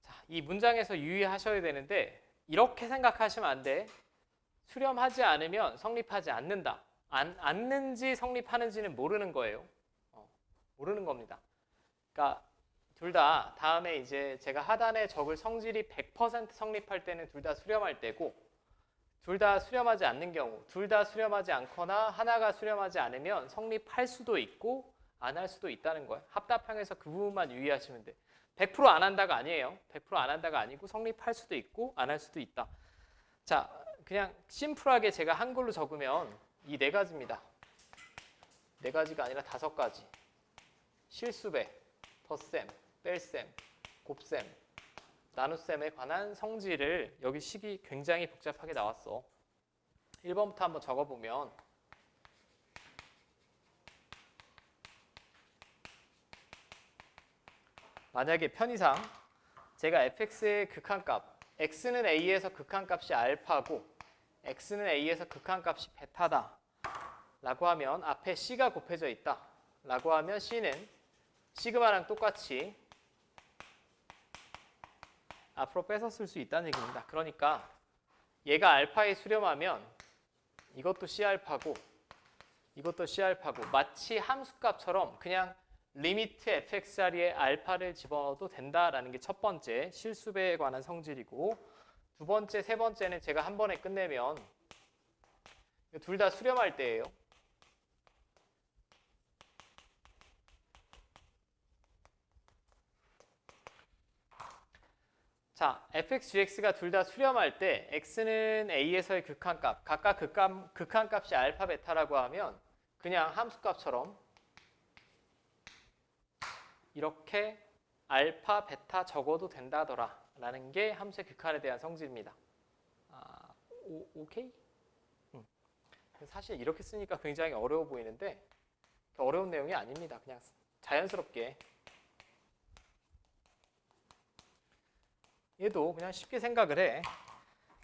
자, 이 문장에서 유의하셔야 되는데 이렇게 생각하시면 안 돼. 수렴하지 않으면 성립하지 않는다. 않는지 성립하는지는 모르는 거예요. 모르는 겁니다. 그러니까 둘 다 다음에 이제 제가 하단에 적을 성질이 100% 성립할 때는 둘 다 수렴할 때고 둘 다 수렴하지 않는 경우, 둘 다 수렴하지 않거나 하나가 수렴하지 않으면 성립할 수도 있고 안 할 수도 있다는 거예요. 합답형에서 그 부분만 유의하시면 돼. 100%안 한다가 아니에요. 100%안 한다가 아니고 성립할 수도 있고 안 할 수도 있다. 자, 그냥 심플하게 제가 한글로 적으면 이 네 가지입니다. 네 가지가 아니라 5가지. 실수배, 덧셈, 뺄셈, 곱셈, 나눗셈에 관한 성질을 여기 식이 굉장히 복잡하게 나왔어. 1번부터 한번 적어보면 만약에 편의상 제가 fx의 극한값 x는 a에서 극한값이 알파고 x는 a에서 극한값이 베타다 라고 하면 앞에 c가 곱해져 있다 라고 하면 c는 시그마랑 똑같이 앞으로 뺏어 쓸 수 있다는 얘기입니다. 그러니까 얘가 알파에 수렴하면 이것도 C알파고 이것도 C알파고 마치 함수값처럼 그냥 리미트 fx 자리에 알파를 집어넣어도 된다라는 게 첫 번째 실수배에 관한 성질이고 두 번째, 세 번째는 제가 한 번에 끝내면 둘 다 수렴할 때예요. 자, fx, gx가 둘 다 수렴할 때 x는 a에서의 극한값, 각각 극한값이 알파, 베타라고 하면 그냥 함수값처럼 이렇게 알파, 베타 적어도 된다더라 라는 게 함수의 극한에 대한 성질입니다. 오케이? 사실 이렇게 쓰니까 굉장히 어려워 보이는데 어려운 내용이 아닙니다. 그냥 자연스럽게 얘도 그냥 쉽게 생각을 해.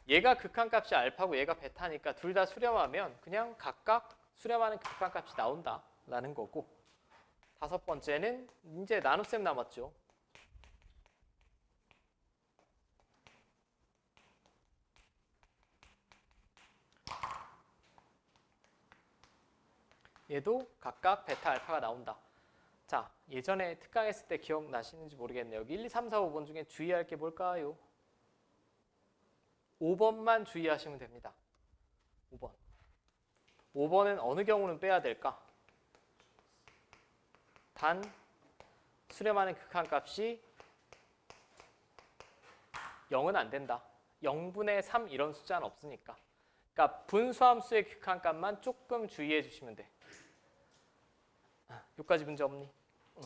얘가 극한값이 알파고 얘가 베타니까 둘 다 수렴하면 그냥 각각 수렴하는 극한값이 나온다라는 거고 다섯 번째는 이제 나눗셈 남았죠. 얘도 각각 베타 알파가 나온다. 자, 예전에 특강했을 때 기억나시는지 모르겠네요. 여기 1, 2, 3, 4, 5번 중에 주의할 게 뭘까요? 5번만 주의하시면 됩니다. 5번. 5번은 어느 경우는 빼야 될까? 단 수렴하는 극한값이 0은 안 된다. 0분의 3 이런 숫자는 없으니까. 그러니까 분수함수의 극한값만 조금 주의해 주시면 돼. 여기까지 문제 없니? 응.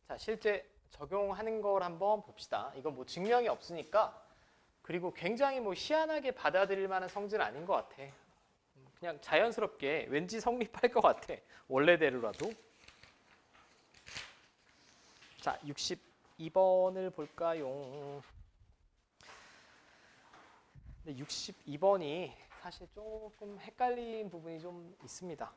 자, 실제 적용하는 걸 한번 봅시다. 이건 뭐 증명이 없으니까 그리고 굉장히 뭐 희한하게 받아들일 만한 성질은 아닌 것 같아. 그냥 자연스럽게 왠지 성립할 것 같아. 원래대로라도. 자, 62번을 볼까요? 근데 62번이 사실 조금 헷갈린 부분이 좀 있습니다.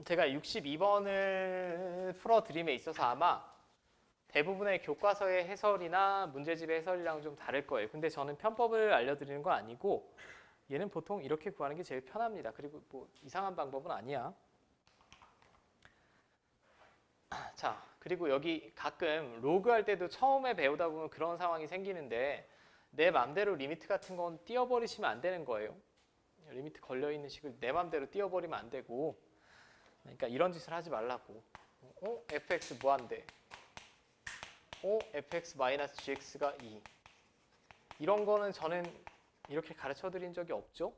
제가 62번을 풀어드림에 있어서 아마 대부분의 교과서의 해설이나 문제집의 해설이랑 좀 다를 거예요. 근데 저는 편법을 알려드리는 건 아니고 얘는 보통 이렇게 구하는 게 제일 편합니다. 그리고 뭐 이상한 방법은 아니야. 자, 그리고 여기 가끔 로그 할 때도 처음에 배우다 보면 그런 상황이 생기는데 내 맘대로 리미트 같은 건 띄워버리시면 안 되는 거예요. 리미트 걸려있는 식을 내 맘대로 띄워버리면 안 되고 그러니까 이런 짓을 하지 말라고. fx 무한대. fx-gx가 2. 이런 거는 저는 이렇게 가르쳐 드린 적이 없죠.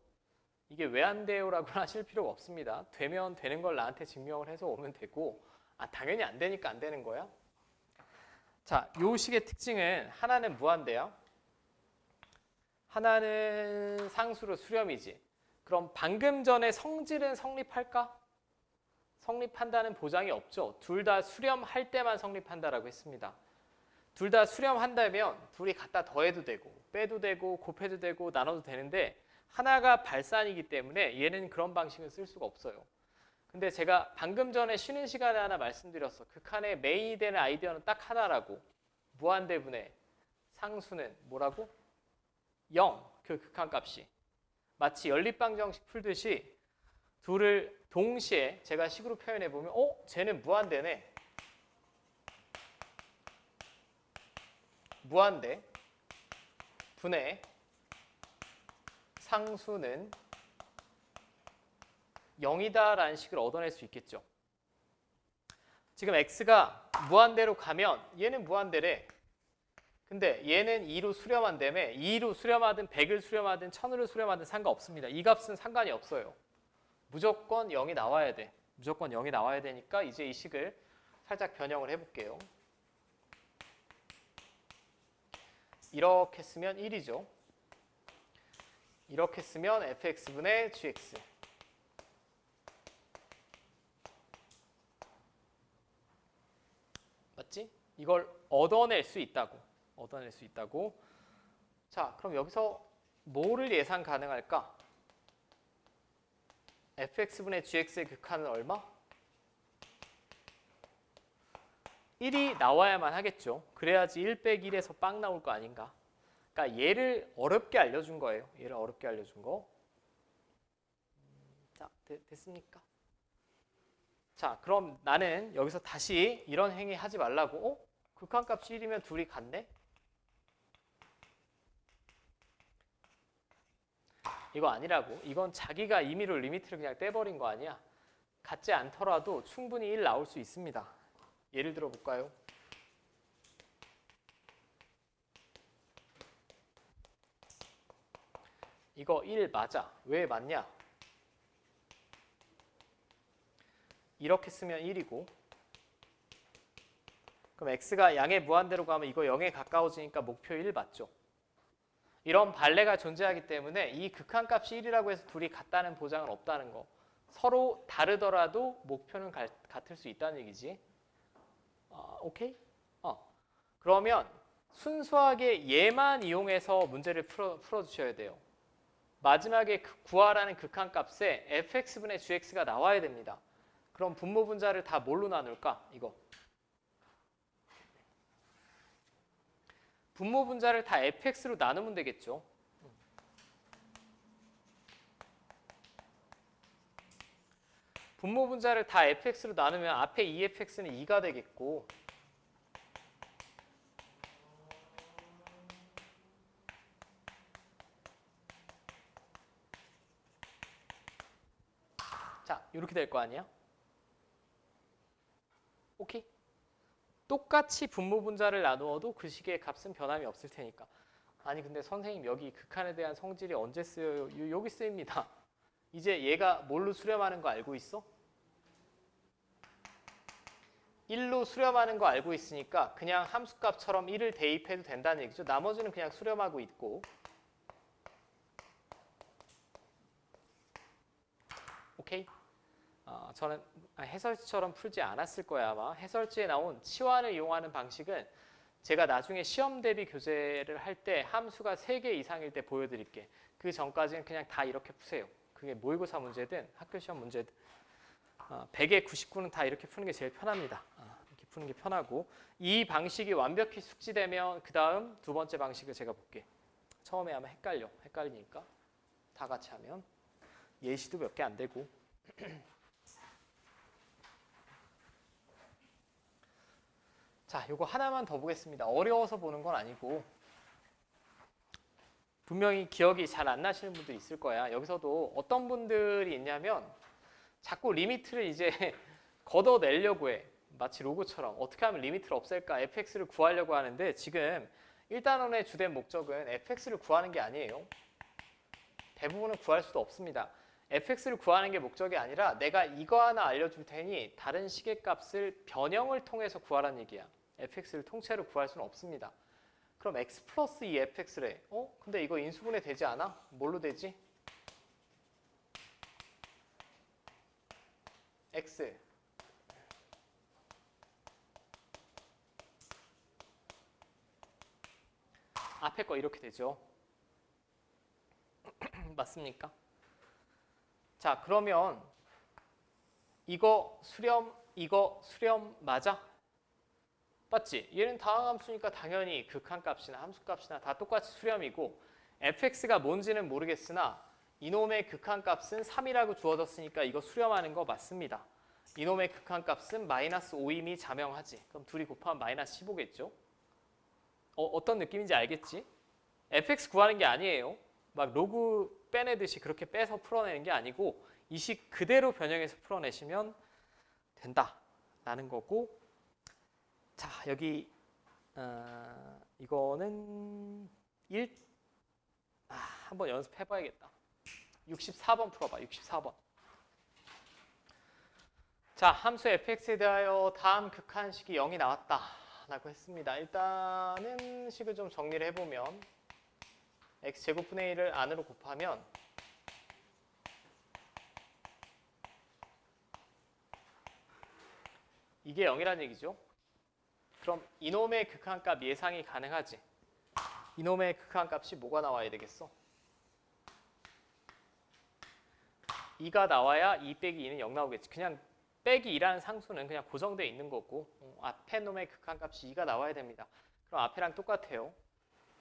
이게 왜 안 돼요라고 하실 필요가 없습니다. 되면 되는 걸 나한테 증명을 해서 오면 되고 당연히 안 되니까 안 되는 거야. 자, 요 식의 특징은 하나는 무한대요. 하나는 상수로 수렴이지. 그럼 방금 전에 성질은 성립할까? 성립한다는 보장이 없죠. 둘 다 수렴할 때만 성립한다라고 했습니다. 둘 다 수렴한다면 둘이 갖다 더해도 되고 빼도 되고 곱해도 되고 나눠도 되는데 하나가 발산이기 때문에 얘는 그런 방식을 쓸 수가 없어요. 근데 제가 방금 전에 쉬는 시간에 하나 말씀드렸어. 극한의 메인이 되는 아이디어는 딱 하나라고. 무한대분의 상수는 뭐라고? 0, 그 극한값이. 마치 연립방정식 풀듯이 둘을 동시에 제가 식으로 표현해보면 쟤는 무한대네. 무한대 분의 상수는 0이다라는 식을 얻어낼 수 있겠죠. 지금 x가 무한대로 가면 얘는 무한대래. 근데 얘는 2로 수렴한다며 2로 수렴하든 100을 수렴하든 1000으로 수렴하든 상관없습니다. 이 값은 상관이 없어요. 무조건 0이 나와야 돼. 무조건 0이 나와야 되니까 이제 이 식을 살짝 변형을 해볼게요. 이렇게 쓰면 1이죠. 이렇게 쓰면 fx분의 gx. 맞지? 이걸 얻어낼 수 있다고. 얻어낼 수 있다고. 자, 그럼 여기서 뭐를 예상 가능할까? fx분의 gx의 극한은 얼마? 1이 나와야만 하겠죠. 그래야지 1 빼기 1에서 빵 나올 거 아닌가. 그러니까 얘를 어렵게 알려준 거예요. 얘를 어렵게 알려준 거. 자, 됐습니까? 자, 그럼 나는 여기서 다시 이런 행위 하지 말라고. 극한값이 1이면 둘이 같네? 이거 아니라고. 이건 자기가 임의로 리미트를 그냥 떼버린 거 아니야. 같지 않더라도 충분히 1 나올 수 있습니다. 예를 들어 볼까요? 이거 1 맞아. 왜 맞냐? 이렇게 쓰면 1이고 그럼 x가 양의 무한대로 가면 이거 0에 가까워지니까 목표 1 맞죠? 이런 발레가 존재하기 때문에 이 극한값이 1이라고 해서 둘이 같다는 보장은 없다는 거. 서로 다르더라도 목표는 같을 수 있다는 얘기지. 오케이? 그러면 순수하게 얘만 이용해서 문제를 풀어주셔야 돼요. 마지막에 구하라는 극한값에 fx분의 gx가 나와야 됩니다. 그럼 분모분자를 다 뭘로 나눌까? 이거. 분모분자를 다 fx로 나누면 되겠죠. 분모분자를 다 fx로 나누면 앞에 2fx는 2가 되겠고 자, 이렇게 될 거 아니야? 오케이? 똑같이 분모분자를 나누어도 그 식의 값은 변함이 없을 테니까. 아니 근데 선생님 여기 극한에 대한 성질이 언제 쓰여요? 여기 쓰입니다. 이제 얘가 뭘로 수렴하는 거 알고 있어? 1로 수렴하는 거 알고 있으니까 그냥 함수값처럼 1을 대입해도 된다는 얘기죠. 나머지는 그냥 수렴하고 있고. 오케이? 저는 해설지처럼 풀지 않았을 거야 아마. 해설지에 나온 치환을 이용하는 방식은 제가 나중에 시험 대비 교재를 할 때 함수가 3개 이상일 때 보여드릴게. 그 전까지는 그냥 다 이렇게 푸세요. 그게 모의고사 문제든 학교 시험 문제든 100에 99는 다 이렇게 푸는 게 제일 편합니다. 이렇게 푸는 게 편하고 이 방식이 완벽히 숙지되면 그 다음 두 번째 방식을 제가 볼게. 처음에 하면 헷갈리니까 다 같이 하면 예시도 몇 개 안 되고 자, 요거 하나만 더 보겠습니다. 어려워서 보는 건 아니고 분명히 기억이 잘 안 나시는 분도 있을 거야. 여기서도 어떤 분들이 있냐면 자꾸 리미트를 이제 걷어내려고 해. 마치 로고처럼 어떻게 하면 리미트를 없앨까? fx를 구하려고 하는데 지금 1단원의 주된 목적은 fx를 구하는 게 아니에요. 대부분은 구할 수도 없습니다. fx를 구하는 게 목적이 아니라 내가 이거 하나 알려줄 테니 다른 시계값을 변형을 통해서 구하라는 얘기야. fx를 통째로 구할 수는 없습니다. 그럼 x 플러스 2fx래. 근데 이거 인수분해 되지 않아? 뭘로 되지? x 앞에 거 이렇게 되죠. 맞습니까? 자, 그러면 이거 수렴 맞아? 맞지? 얘는 다항함수니까 당연히 극한값이나 함수값이나 다 똑같이 수렴이고 fx가 뭔지는 모르겠으나 이놈의 극한값은 3이라고 주어졌으니까 이거 수렴하는 거 맞습니다. 이놈의 극한값은 마이너스 5임이 자명하지. 그럼 둘이 곱하면 마이너스 15겠죠? 어떤 느낌인지 알겠지? fx 구하는 게 아니에요. 막 로그 빼내듯이 그렇게 빼서 풀어내는 게 아니고 이 식 그대로 변형해서 풀어내시면 된다라는 거고. 자, 여기 이거는 한번 연습해봐야겠다. 64번 풀어봐. 64번. 자, 함수 fx에 대하여 다음 극한식이 0이 나왔다 라고 했습니다. 일단은 식을 좀 정리를 해보면 x제곱분의 1을 안으로 곱하면 이게 0이라는 얘기죠. 그럼 이놈의 극한값 예상이 가능하지. 이놈의 극한값이 뭐가 나와야 되겠어? 2가 나와야 2 빼기 2는 0 나오겠지. 그냥 빼기 2라는 상수는 그냥 고정되어 있는 거고 앞에 놈의 극한값이 2가 나와야 됩니다. 그럼 앞에랑 똑같아요.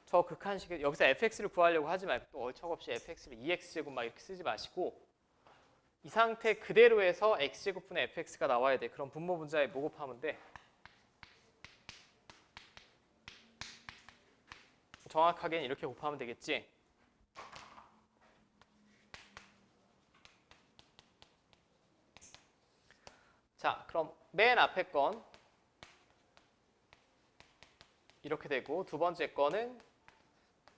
저 극한식을 여기서 fx를 구하려고 하지 말고 또 얼척없이 fx를 2x제곱 막 이렇게 쓰지 마시고 이 상태 그대로 해서 x제곱분의 fx가 나와야 돼. 그럼 분모 분자에 뭐 곱하면 돼? 정확하게는 이렇게 곱하면 되겠지. 자, 그럼 맨 앞에 건 이렇게 되고 두 번째 거는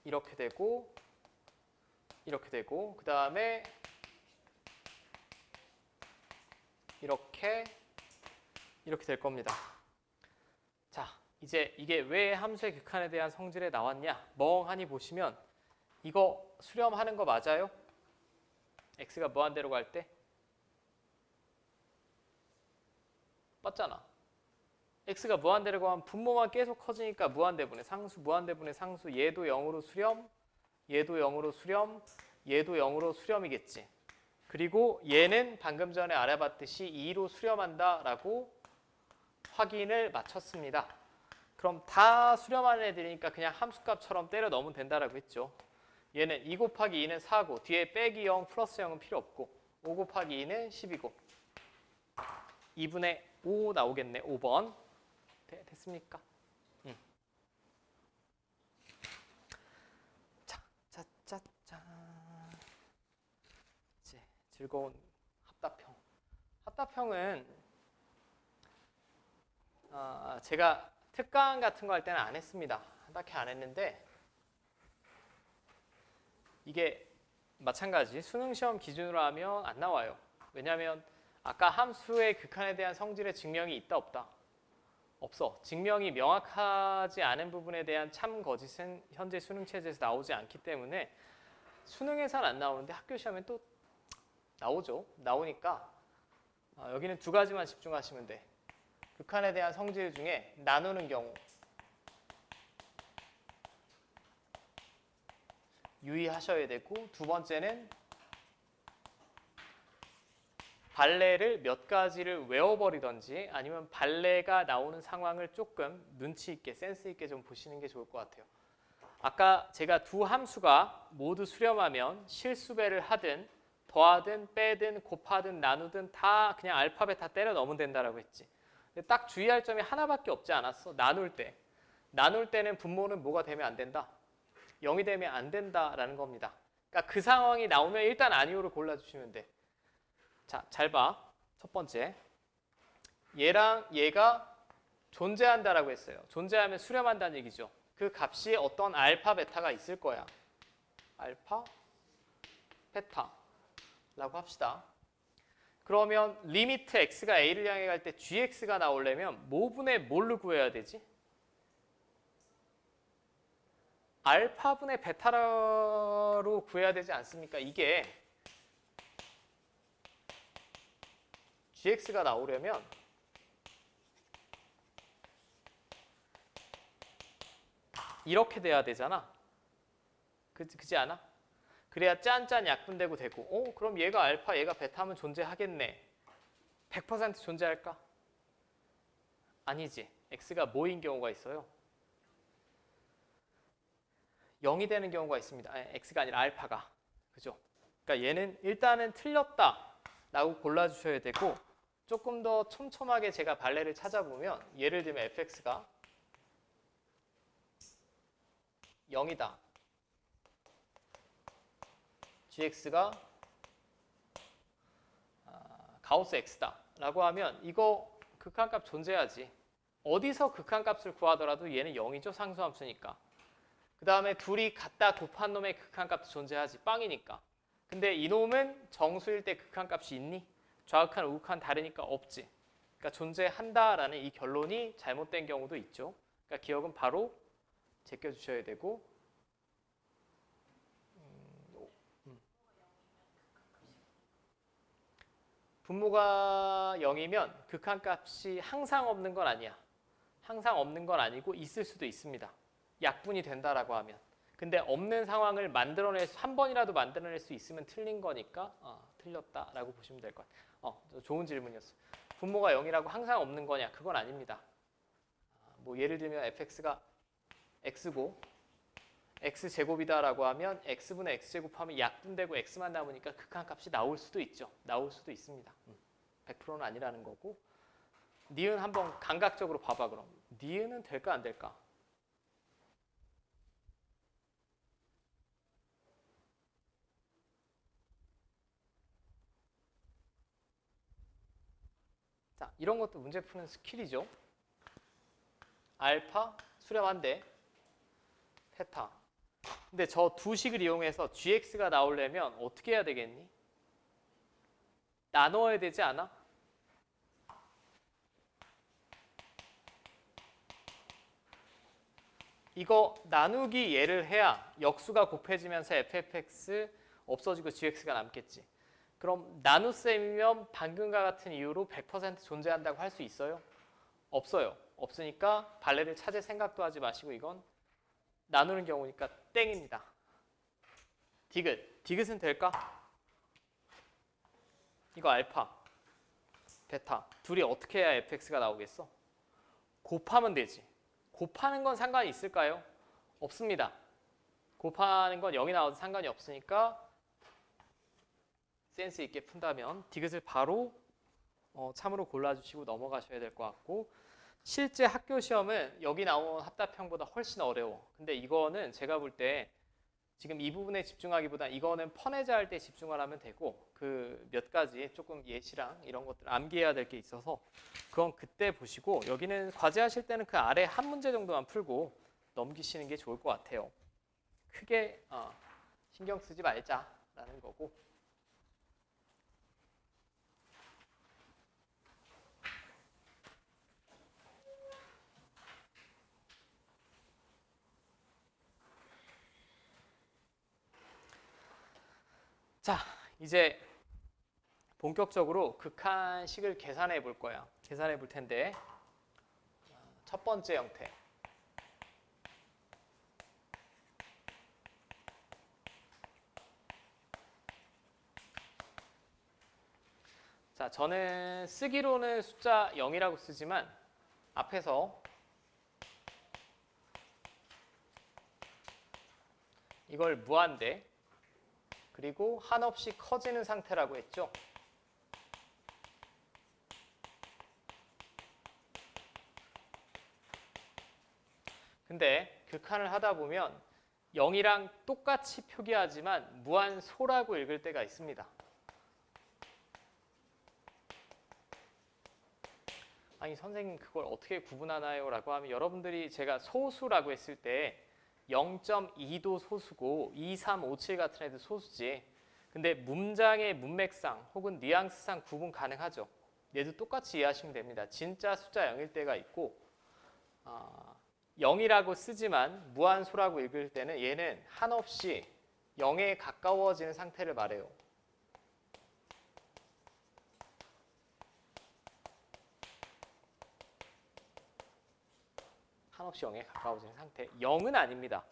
이렇게 되고 이렇게 되고 그 다음에 이렇게 될 겁니다. 자, 이제 이게 왜 함수의 극한에 대한 성질에 나왔냐? 멍하니 보시면 이거 수렴하는 거 맞아요? x가 무한대로 갈 때? 맞잖아. x가 무한대로 가면 분모만 계속 커지니까 무한대분의 상수, 무한대분의 상수, 얘도 0으로 수렴, 얘도 0으로 수렴, 얘도 0으로 수렴이겠지. 그리고 얘는 방금 전에 알아봤듯이 2로 수렴한다라고 확인을 마쳤습니다. 그럼 다 수렴하는 애들이니까 그냥 함수값처럼 때려 넣으면 된다라고 했죠. 얘는 2 곱하기 2는 4고 뒤에 빼기 0 플러스 0은 필요 없고 5 곱하기 2는 10이고 2분의 5 나오겠네. 5번. 됐습니까? 자. 이제 즐거운 합답형. 합답형은 제가 특강 같은 거 할 때는 안 했습니다. 딱히 안 했는데 이게 마찬가지 수능 시험 기준으로 하면 안 나와요. 왜냐하면 아까 함수의 극한에 대한 성질의 증명이 있다 없다? 없어. 증명이 명확하지 않은 부분에 대한 참 거짓은 현재 수능 체제에서 나오지 않기 때문에 수능에서는 안 나오는데 학교 시험에 또 나오죠. 나오니까 여기는 두 가지만 집중하시면 돼. 극한에 대한 성질 중에 나누는 경우 유의하셔야 되고 두 번째는 발레를 몇 가지를 외워버리던지 아니면 발레가 나오는 상황을 조금 눈치 있게 센스 있게 좀 보시는 게 좋을 것 같아요. 아까 제가 두 함수가 모두 수렴하면 실수배를 하든 더하든 빼든 곱하든 나누든 다 그냥 알파벳 다 때려 넣으면 된다라고 했지. 근데 딱 주의할 점이 하나밖에 없지 않았어. 나눌 때. 나눌 때는 분모는 뭐가 되면 안 된다? 0이 되면 안 된다라는 겁니다. 그러니까 그 상황이 나오면 일단 아니오를 골라주시면 돼. 자, 잘 봐. 첫 번째. 얘랑 얘가 존재한다라고 했어요. 존재하면 수렴한다는 얘기죠. 그 값이 어떤 알파, 베타가 있을 거야. 알파, 페타라고 합시다. 그러면 리미트 x가 a를 향해 갈 때 gx가 나오려면 뭐분의 뭘로 구해야 되지? 알파분의 베타로 구해야 되지 않습니까? 이게 gx가 나오려면 이렇게 돼야 되잖아. 그지 않아? 그래야 짠짠 약분되고 되고 그럼 얘가 알파 얘가 베타면 존재하겠네. 100% 존재할까? 아니지. x가 뭐인 경우가 있어요? 0이 되는 경우가 있습니다. 아니, x가 아니라 알파가. 그죠? 그러니까 얘는 일단은 틀렸다라고 골라주셔야 되고 조금 더 촘촘하게 제가 발레를 찾아보면 예를 들면 fx가 0이다. gx가 가우스 x다 라고 하면 이거 극한값 존재하지. 어디서 극한값을 구하더라도 얘는 0이죠. 상수함수니까. 그 다음에 둘이 같다 곱한 놈의 극한값도 존재하지. 빵이니까. 근데 이놈은 정수일 때 극한값이 있니? 좌극한 우극한 다르니까 없지. 그러니까 존재한다라는 이 결론이 잘못된 경우도 있죠. 그러니까 기억은 바로 제껴주셔야 되고 분모가 0이면 극한값이 항상 없는 건 아니야. 항상 없는 건 아니고 있을 수도 있습니다. 약분이 된다라고 하면. 근데 없는 상황을 한 번이라도 만들어낼 수 있으면 틀린 거니까 틀렸다라고 보시면 될 것 같아요. 좋은 질문이었어. 분모가 0이라고 항상 없는 거냐? 그건 아닙니다. 뭐 예를 들면 fx가 x고 x제곱이다라고 하면 x분의 x제곱하면 약분되고 x만 남으니까 극한값이 나올 수도 있죠. 나올 수도 있습니다. 100%는 아니라는 거고. 니은 한번 감각적으로 봐봐 그럼. 니은은 될까 안 될까? 자, 이런 것도 문제 푸는 스킬이죠. 알파 수렴한데 페타. 근데 저 두 식을 이용해서 gx가 나오려면 어떻게 해야 되겠니? 나눠야 되지 않아? 이거 나누기 예를 해야 역수가 곱해지면서 ffx 없어지고 gx가 남겠지. 그럼 나눗셈이면 방금과 같은 이유로 100% 존재한다고 할 수 있어요? 없어요. 없으니까 발레를 찾을 생각도 하지 마시고 이건 나누는 경우니까 땡입니다. 디귿. 디귿은 될까? 이거 알파, 베타. 둘이 어떻게 해야 fx가 나오겠어? 곱하면 되지. 곱하는 건 상관이 있을까요? 없습니다. 곱하는 건 0이 나와도 상관이 없으니까 센스 있게 푼다면 디귿을 바로 참으로 골라주시고 넘어가셔야 될 것 같고 실제 학교 시험은 여기 나온 합답형보다 훨씬 어려워. 근데 이거는 제가 볼 때 지금 이 부분에 집중하기보다 이거는 퍼내자 할 때 집중을 하면 되고 그 몇 가지 조금 예시랑 이런 것들 암기해야 될 게 있어서 그건 그때 보시고 여기는 과제하실 때는 그 아래 한 문제 정도만 풀고 넘기시는 게 좋을 것 같아요. 크게 신경 쓰지 말자라는 거고. 자, 이제 본격적으로 극한식을 계산해 볼 거야. 계산해 볼 텐데 첫 번째 형태. 자, 저는 쓰기로는 숫자 0이라고 쓰지만 앞에서 이걸 무한대 그리고 한없이 커지는 상태라고 했죠. 근데 극한을 하다 보면 0이랑 똑같이 표기하지만 무한소라고 읽을 때가 있습니다. 아니 선생님 그걸 어떻게 구분하나요? 라고 하면 여러분들이 제가 소수라고 했을 때 0.2도 소수고 2, 3, 5, 7 같은 애들 소수지. 근데 문장의 문맥상 혹은 뉘앙스상 구분 가능하죠. 얘도 똑같이 이해하시면 됩니다. 진짜 숫자 0일 때가 있고 0이라고 쓰지만 무한소라고 읽을 때는 얘는 한없이 0에 가까워지는 상태를 말해요. 한없이 0에 가까워지는 상태. 0은 아닙니다.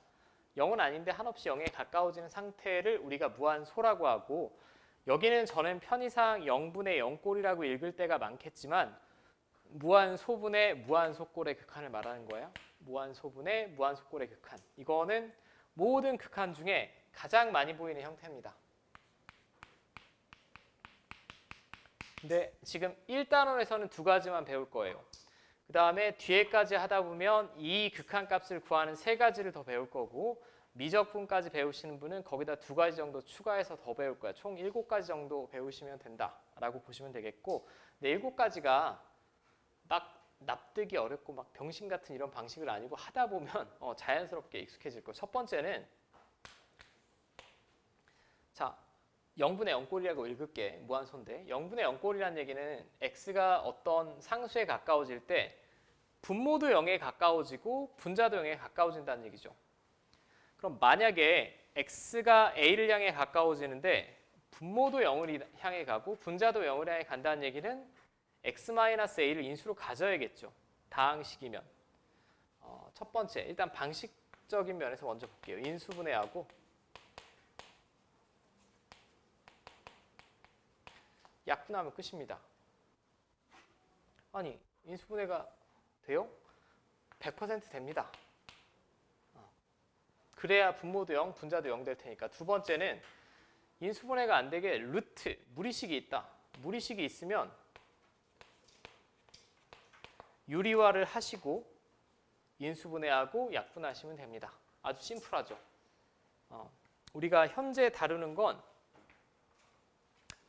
0은 아닌데 한없이 0에 가까워지는 상태를 우리가 무한소라고 하고, 여기는 저는 편의상 0분의 0꼴이라고 읽을 때가 많겠지만 무한소분의 무한소꼴의 극한을 말하는 거예요. 무한소분의 무한소꼴의 극한. 이거는 모든 극한 중에 가장 많이 보이는 형태입니다. 근데 지금 1단원에서는 두 가지만 배울 거예요. 그 다음에 뒤에까지 하다 보면 이 극한값을 구하는 세 가지를 더 배울 거고, 미적분까지 배우시는 분은 거기다 두 가지 정도 추가해서 더 배울 거야. 총 7가지 정도 배우시면 된다라고 보시면 되겠고, 근데 7가지가 막 납득이 어렵고 막 병신 같은 이런 방식을 아니고 하다 보면 자연스럽게 익숙해질 거예요. 첫 번째는 자 0분의 0꼴이라고 읽을게. 무한소인데 0분의 0꼴이라는 얘기는 x가 어떤 상수에 가까워질 때 분모도 0에 가까워지고 분자도 0에 가까워진다는 얘기죠. 그럼 만약에 x가 a를 향해 가까워지는데 분모도 0을 향해 가고 분자도 0을 향해 간다는 얘기는 x-a를 인수로 가져야겠죠. 다항식이면. 첫 번째, 일단 방식적인 면에서 먼저 볼게요. 인수분해하고 약분하면 끝입니다. 아니, 인수분해가 돼요? 100% 됩니다. 그래야 분모도 0, 분자도 0 될 테니까. 두 번째는 인수분해가 안 되게 루트, 무리식이 있다. 무리식이 있으면 유리화를 하시고 인수분해하고 약분하시면 됩니다. 아주 심플하죠. 우리가 현재 다루는 건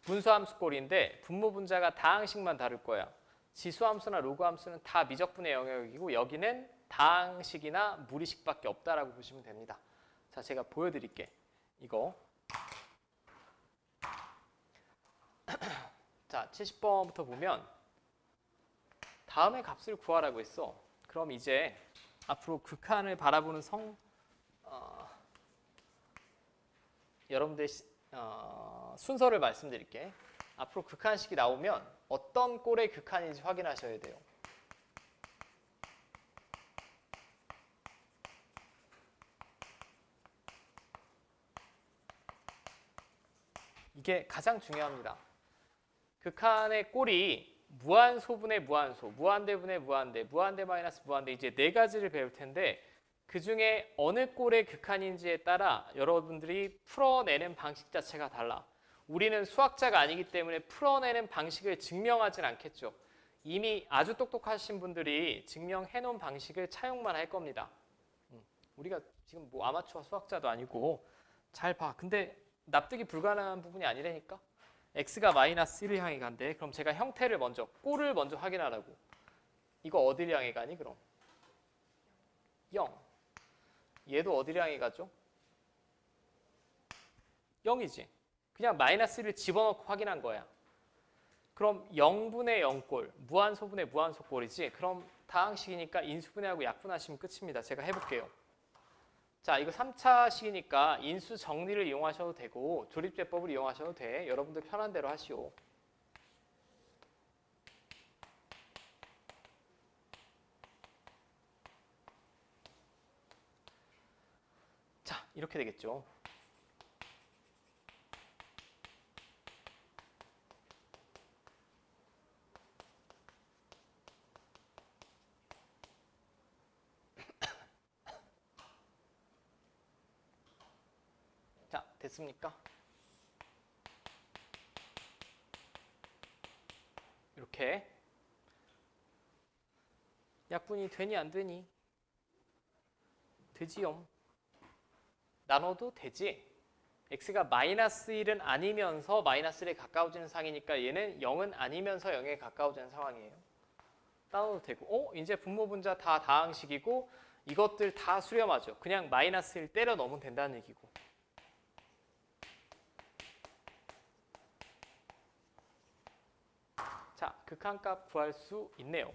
분수함수꼴인데 분모 분자가 다항식만 다룰 거야. 지수함수나 로그함수는 다 미적분의 영역이고 여기는 다항식이나 무리식밖에 없다라고 보시면 됩니다. 자, 제가 보여드릴게. 이거. 자, 70번부터 보면 다음의 값을 구하라고 했어. 그럼 이제 앞으로 극한을 바라보는 여러분들 순서를 말씀드릴게. 앞으로 극한식이 나오면 어떤 꼴의 극한인지 확인하셔야 돼요. 이게 가장 중요합니다. 극한의 꼴이 무한소분의 무한소, 무한대분의 무한대, 무한대 마이너스 무한대, 이제 네 가지를 배울 텐데 그 중에 어느 꼴의 극한인지에 따라 여러분들이 풀어내는 방식 자체가 달라. 우리는 수학자가 아니기 때문에 풀어내는 방식을 증명하진 않겠죠. 이미 아주 똑똑하신 분들이 증명해 놓은 방식을 차용만 할 겁니다. 우리가 지금 뭐 아마추어 수학자도 아니고 잘 봐. 근데 납득이 불가능한 부분이 아니라니까. x가 마이너스 1을 향해 간대. 그럼 제가 형태를 먼저, 꼴을 먼저 확인하라고. 이거 어디를 향해 가니 그럼? 0. 얘도 어디를 향해 가죠? 0이지. 그냥 마이너스 1을 집어넣고 확인한 거야. 그럼 0분의 0꼴, 무한소분의 무한소꼴이지. 그럼 다항식이니까 인수분해하고 약분하시면 끝입니다. 제가 해볼게요. 자, 이거 3차식이니까 인수 정리를 이용하셔도 되고 조립제법을 이용하셔도 돼. 여러분들 편한 대로 하시오. 자, 이렇게 되겠죠. 자, 됐습니까? 이렇게 약분이 되니 안 되니? 되지요. 나눠도 되지. x가 마이너스 1은 아니면서 마이너스 1에 가까워지는 상황이니까 얘는 0은 아니면서 0에 가까워지는 상황이에요. 나눠도 되고 이제 분모 분자 다 다항식이고 이것들 다 수렴하죠. 그냥 마이너스 1 때려 넣으면 된다는 얘기고. 극한값 구할 수 있네요.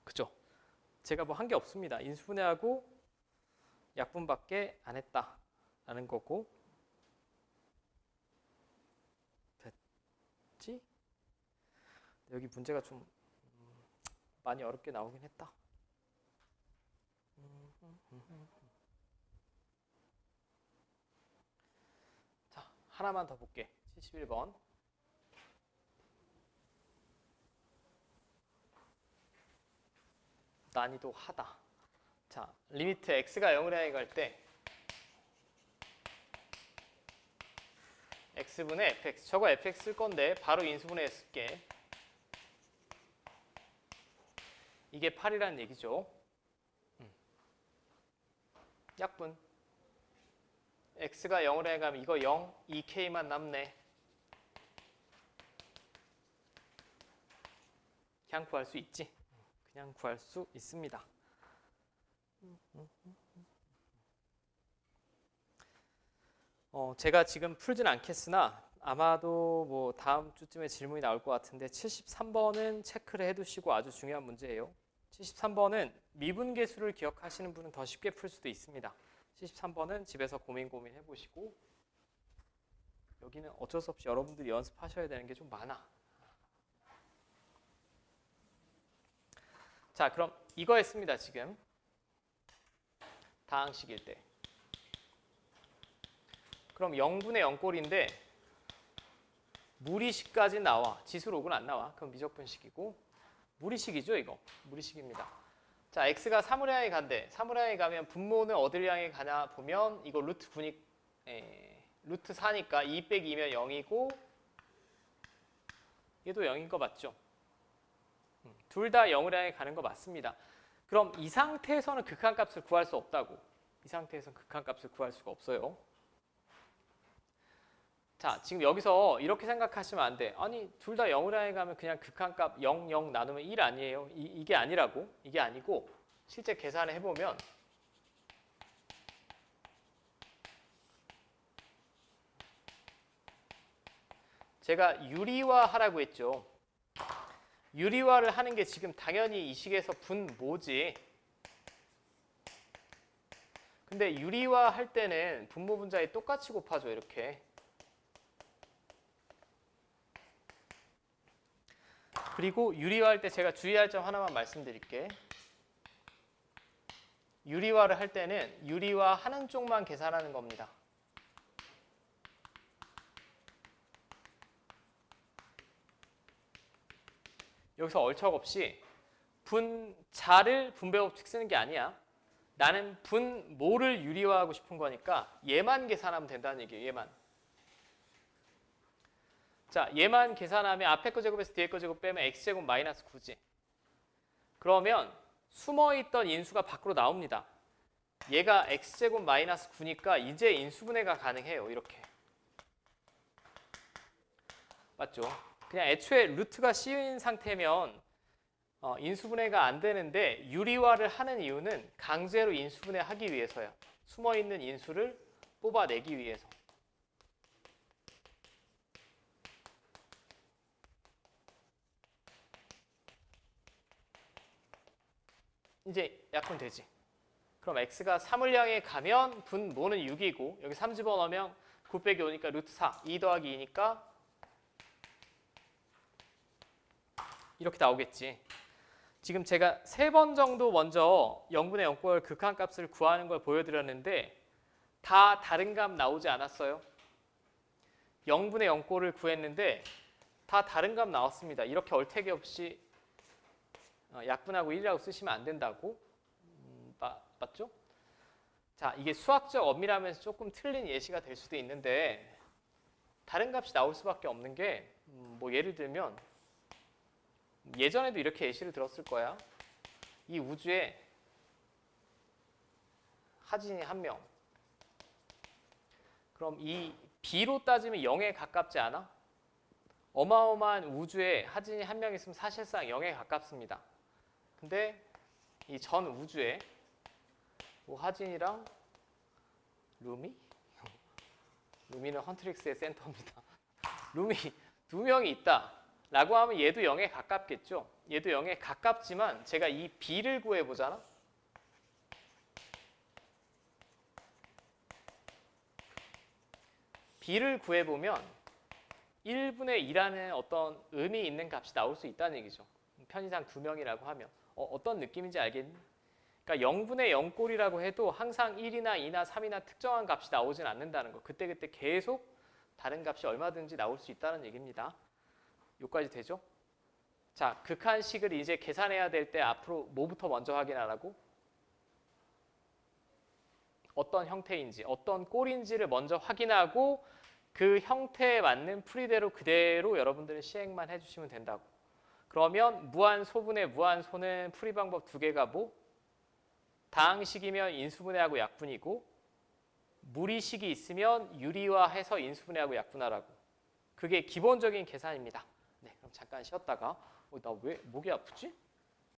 그죠? 제가 뭐 한 게 없습니다. 인수분해하고 약분밖에 안 했다라는 거고. 됐지? 여기 문제가 좀 많이 어렵게 나오긴 했다. 자, 하나만 더 볼게. 71번. 난이도 하다. 자, 리미트 x가 0을 향해 갈 때 x분의 fx. 저거 fx 쓸 건데 바로 인수분해 쓸게. 이게 8이라는 얘기죠. 약분. x가 0을 향해 가면 이거 0, 2k만 남네. 그냥 구할 수 있지. 그냥 구할 수 있습니다. 제가 지금 풀진 않겠으나 아마도 뭐 다음 주쯤에 질문이 나올 것 같은데 73번은 체크를 해두시고 아주 중요한 문제예요. 73번은 미분계수를 기억하시는 분은 더 쉽게 풀 수도 있습니다. 73번은 집에서 고민 해보시고 여기는 어쩔 수 없이 여러분들이 연습하셔야 되는 게 좀 많아. 자, 그럼 이거 했습니다. 지금 다항식일 때. 그럼 0분의 0꼴인데 무리식까지 나와. 지수록은 안 나와. 그럼 미적분식이고 무리식이죠, 이거. 무리식입니다. 자, x가 3을 향해 간대. 3을 향해 가면 분모는 어디를 향해 가냐 보면 이거 루트 9니 루트 4니까 2 빼기 2면 0이고 얘도 0인 거 맞죠? 둘 다 0을 향해 가는 거 맞습니다. 그럼 이 상태에서는 극한값을 구할 수 없다고. 이 상태에서는 극한값을 구할 수가 없어요. 자, 지금 여기서 이렇게 생각하시면 안 돼. 아니, 둘 다 0을 향해 가면 그냥 극한값 0, 0 나누면 1 아니에요. 이게 아니라고. 이게 아니고 실제 계산을 해보면 제가 유리화하라고 했죠. 유리화를 하는 게 지금 당연히 이 식에서 분모지. 근데 유리화 할 때는 분모 분자에 똑같이 곱하죠. 이렇게. 그리고 유리화할 때 제가 주의할 점 하나만 말씀드릴게. 유리화를 할 때는 유리화 하는 쪽만 계산하는 겁니다. 여기서 얼척없이 분자를 분배법칙 쓰는 게 아니야. 나는 분모를 유리화하고 싶은 거니까 얘만 계산하면 된다는 얘기예요. 얘만. 자, 얘만 계산하면 앞에 거 제곱에서 뒤에 거 제곱 빼면 x제곱 마이너스 9지. 그러면 숨어있던 인수가 밖으로 나옵니다. 얘가 x제곱 마이너스 9니까 이제 인수분해가 가능해요. 이렇게. 맞죠? 그냥 애초에 루트가 씌인 상태면 인수분해가 안 되는데 유리화를 하는 이유는 강제로 인수분해하기 위해서야. 숨어있는 인수를 뽑아내기 위해서. 이제 약분되지. 그럼 x가 3을 향해 가면 분모는 6이고 여기 3 집어넣으면 9 빼기 5니까 루트 4. 2 더하기 2니까 이렇게 나오겠지. 지금 제가 3번 정도 먼저 0분의 0꼴 극한값을 구하는 걸 보여드렸는데 다 다른 값 나오지 않았어요? 0분의 0꼴을 구했는데 다 다른 값 나왔습니다. 이렇게 얼태기 없이 약분하고 1이라고 쓰시면 안 된다고. 맞죠? 자, 이게 수학적 엄밀하면서 조금 틀린 예시가 될 수도 있는데 다른 값이 나올 수밖에 없는 게 뭐 예를 들면 예전에도 이렇게 예시를 들었을 거야. 이 우주에 하진이 1명. 그럼 이 B로 따지면 0에 가깝지 않아? 어마어마한 우주에 하진이 1명 있으면 사실상 0에 가깝습니다. 근데 이 전 우주에 뭐 하진이랑 루미? 루미는 헌트릭스의 센터입니다. 루미 2명이 있다. 라고 하면 얘도 0에 가깝겠죠. 얘도 0에 가깝지만 제가 이 b를 구해보잖아. b를 구해보면 1분의 2라는 어떤 의미 있는 값이 나올 수 있다는 얘기죠. 편의상 2명이라고 하면. 어떤 느낌인지 알겠니? 그러니까 0분의 0꼴이라고 해도 항상 1이나 2나 3이나 특정한 값이 나오진 않는다는 거. 그때그때 계속 다른 값이 얼마든지 나올 수 있다는 얘기입니다. 여기까지 되죠? 자, 극한식을 이제 계산해야 될 때 앞으로 뭐부터 먼저 확인하라고? 어떤 형태인지, 어떤 꼴인지를 먼저 확인하고 그 형태에 맞는 풀이대로 그대로 여러분들은 시행만 해주시면 된다고. 그러면 무한소분의 무한소는 풀이 방법 두 개가 뭐? 다항식이면 인수분해하고 약분이고 무리식이 있으면 유리화해서 인수분해하고 약분하라고. 그게 기본적인 계산입니다. 네, 그럼 잠깐 쉬었다가 나 왜 목이 아프지?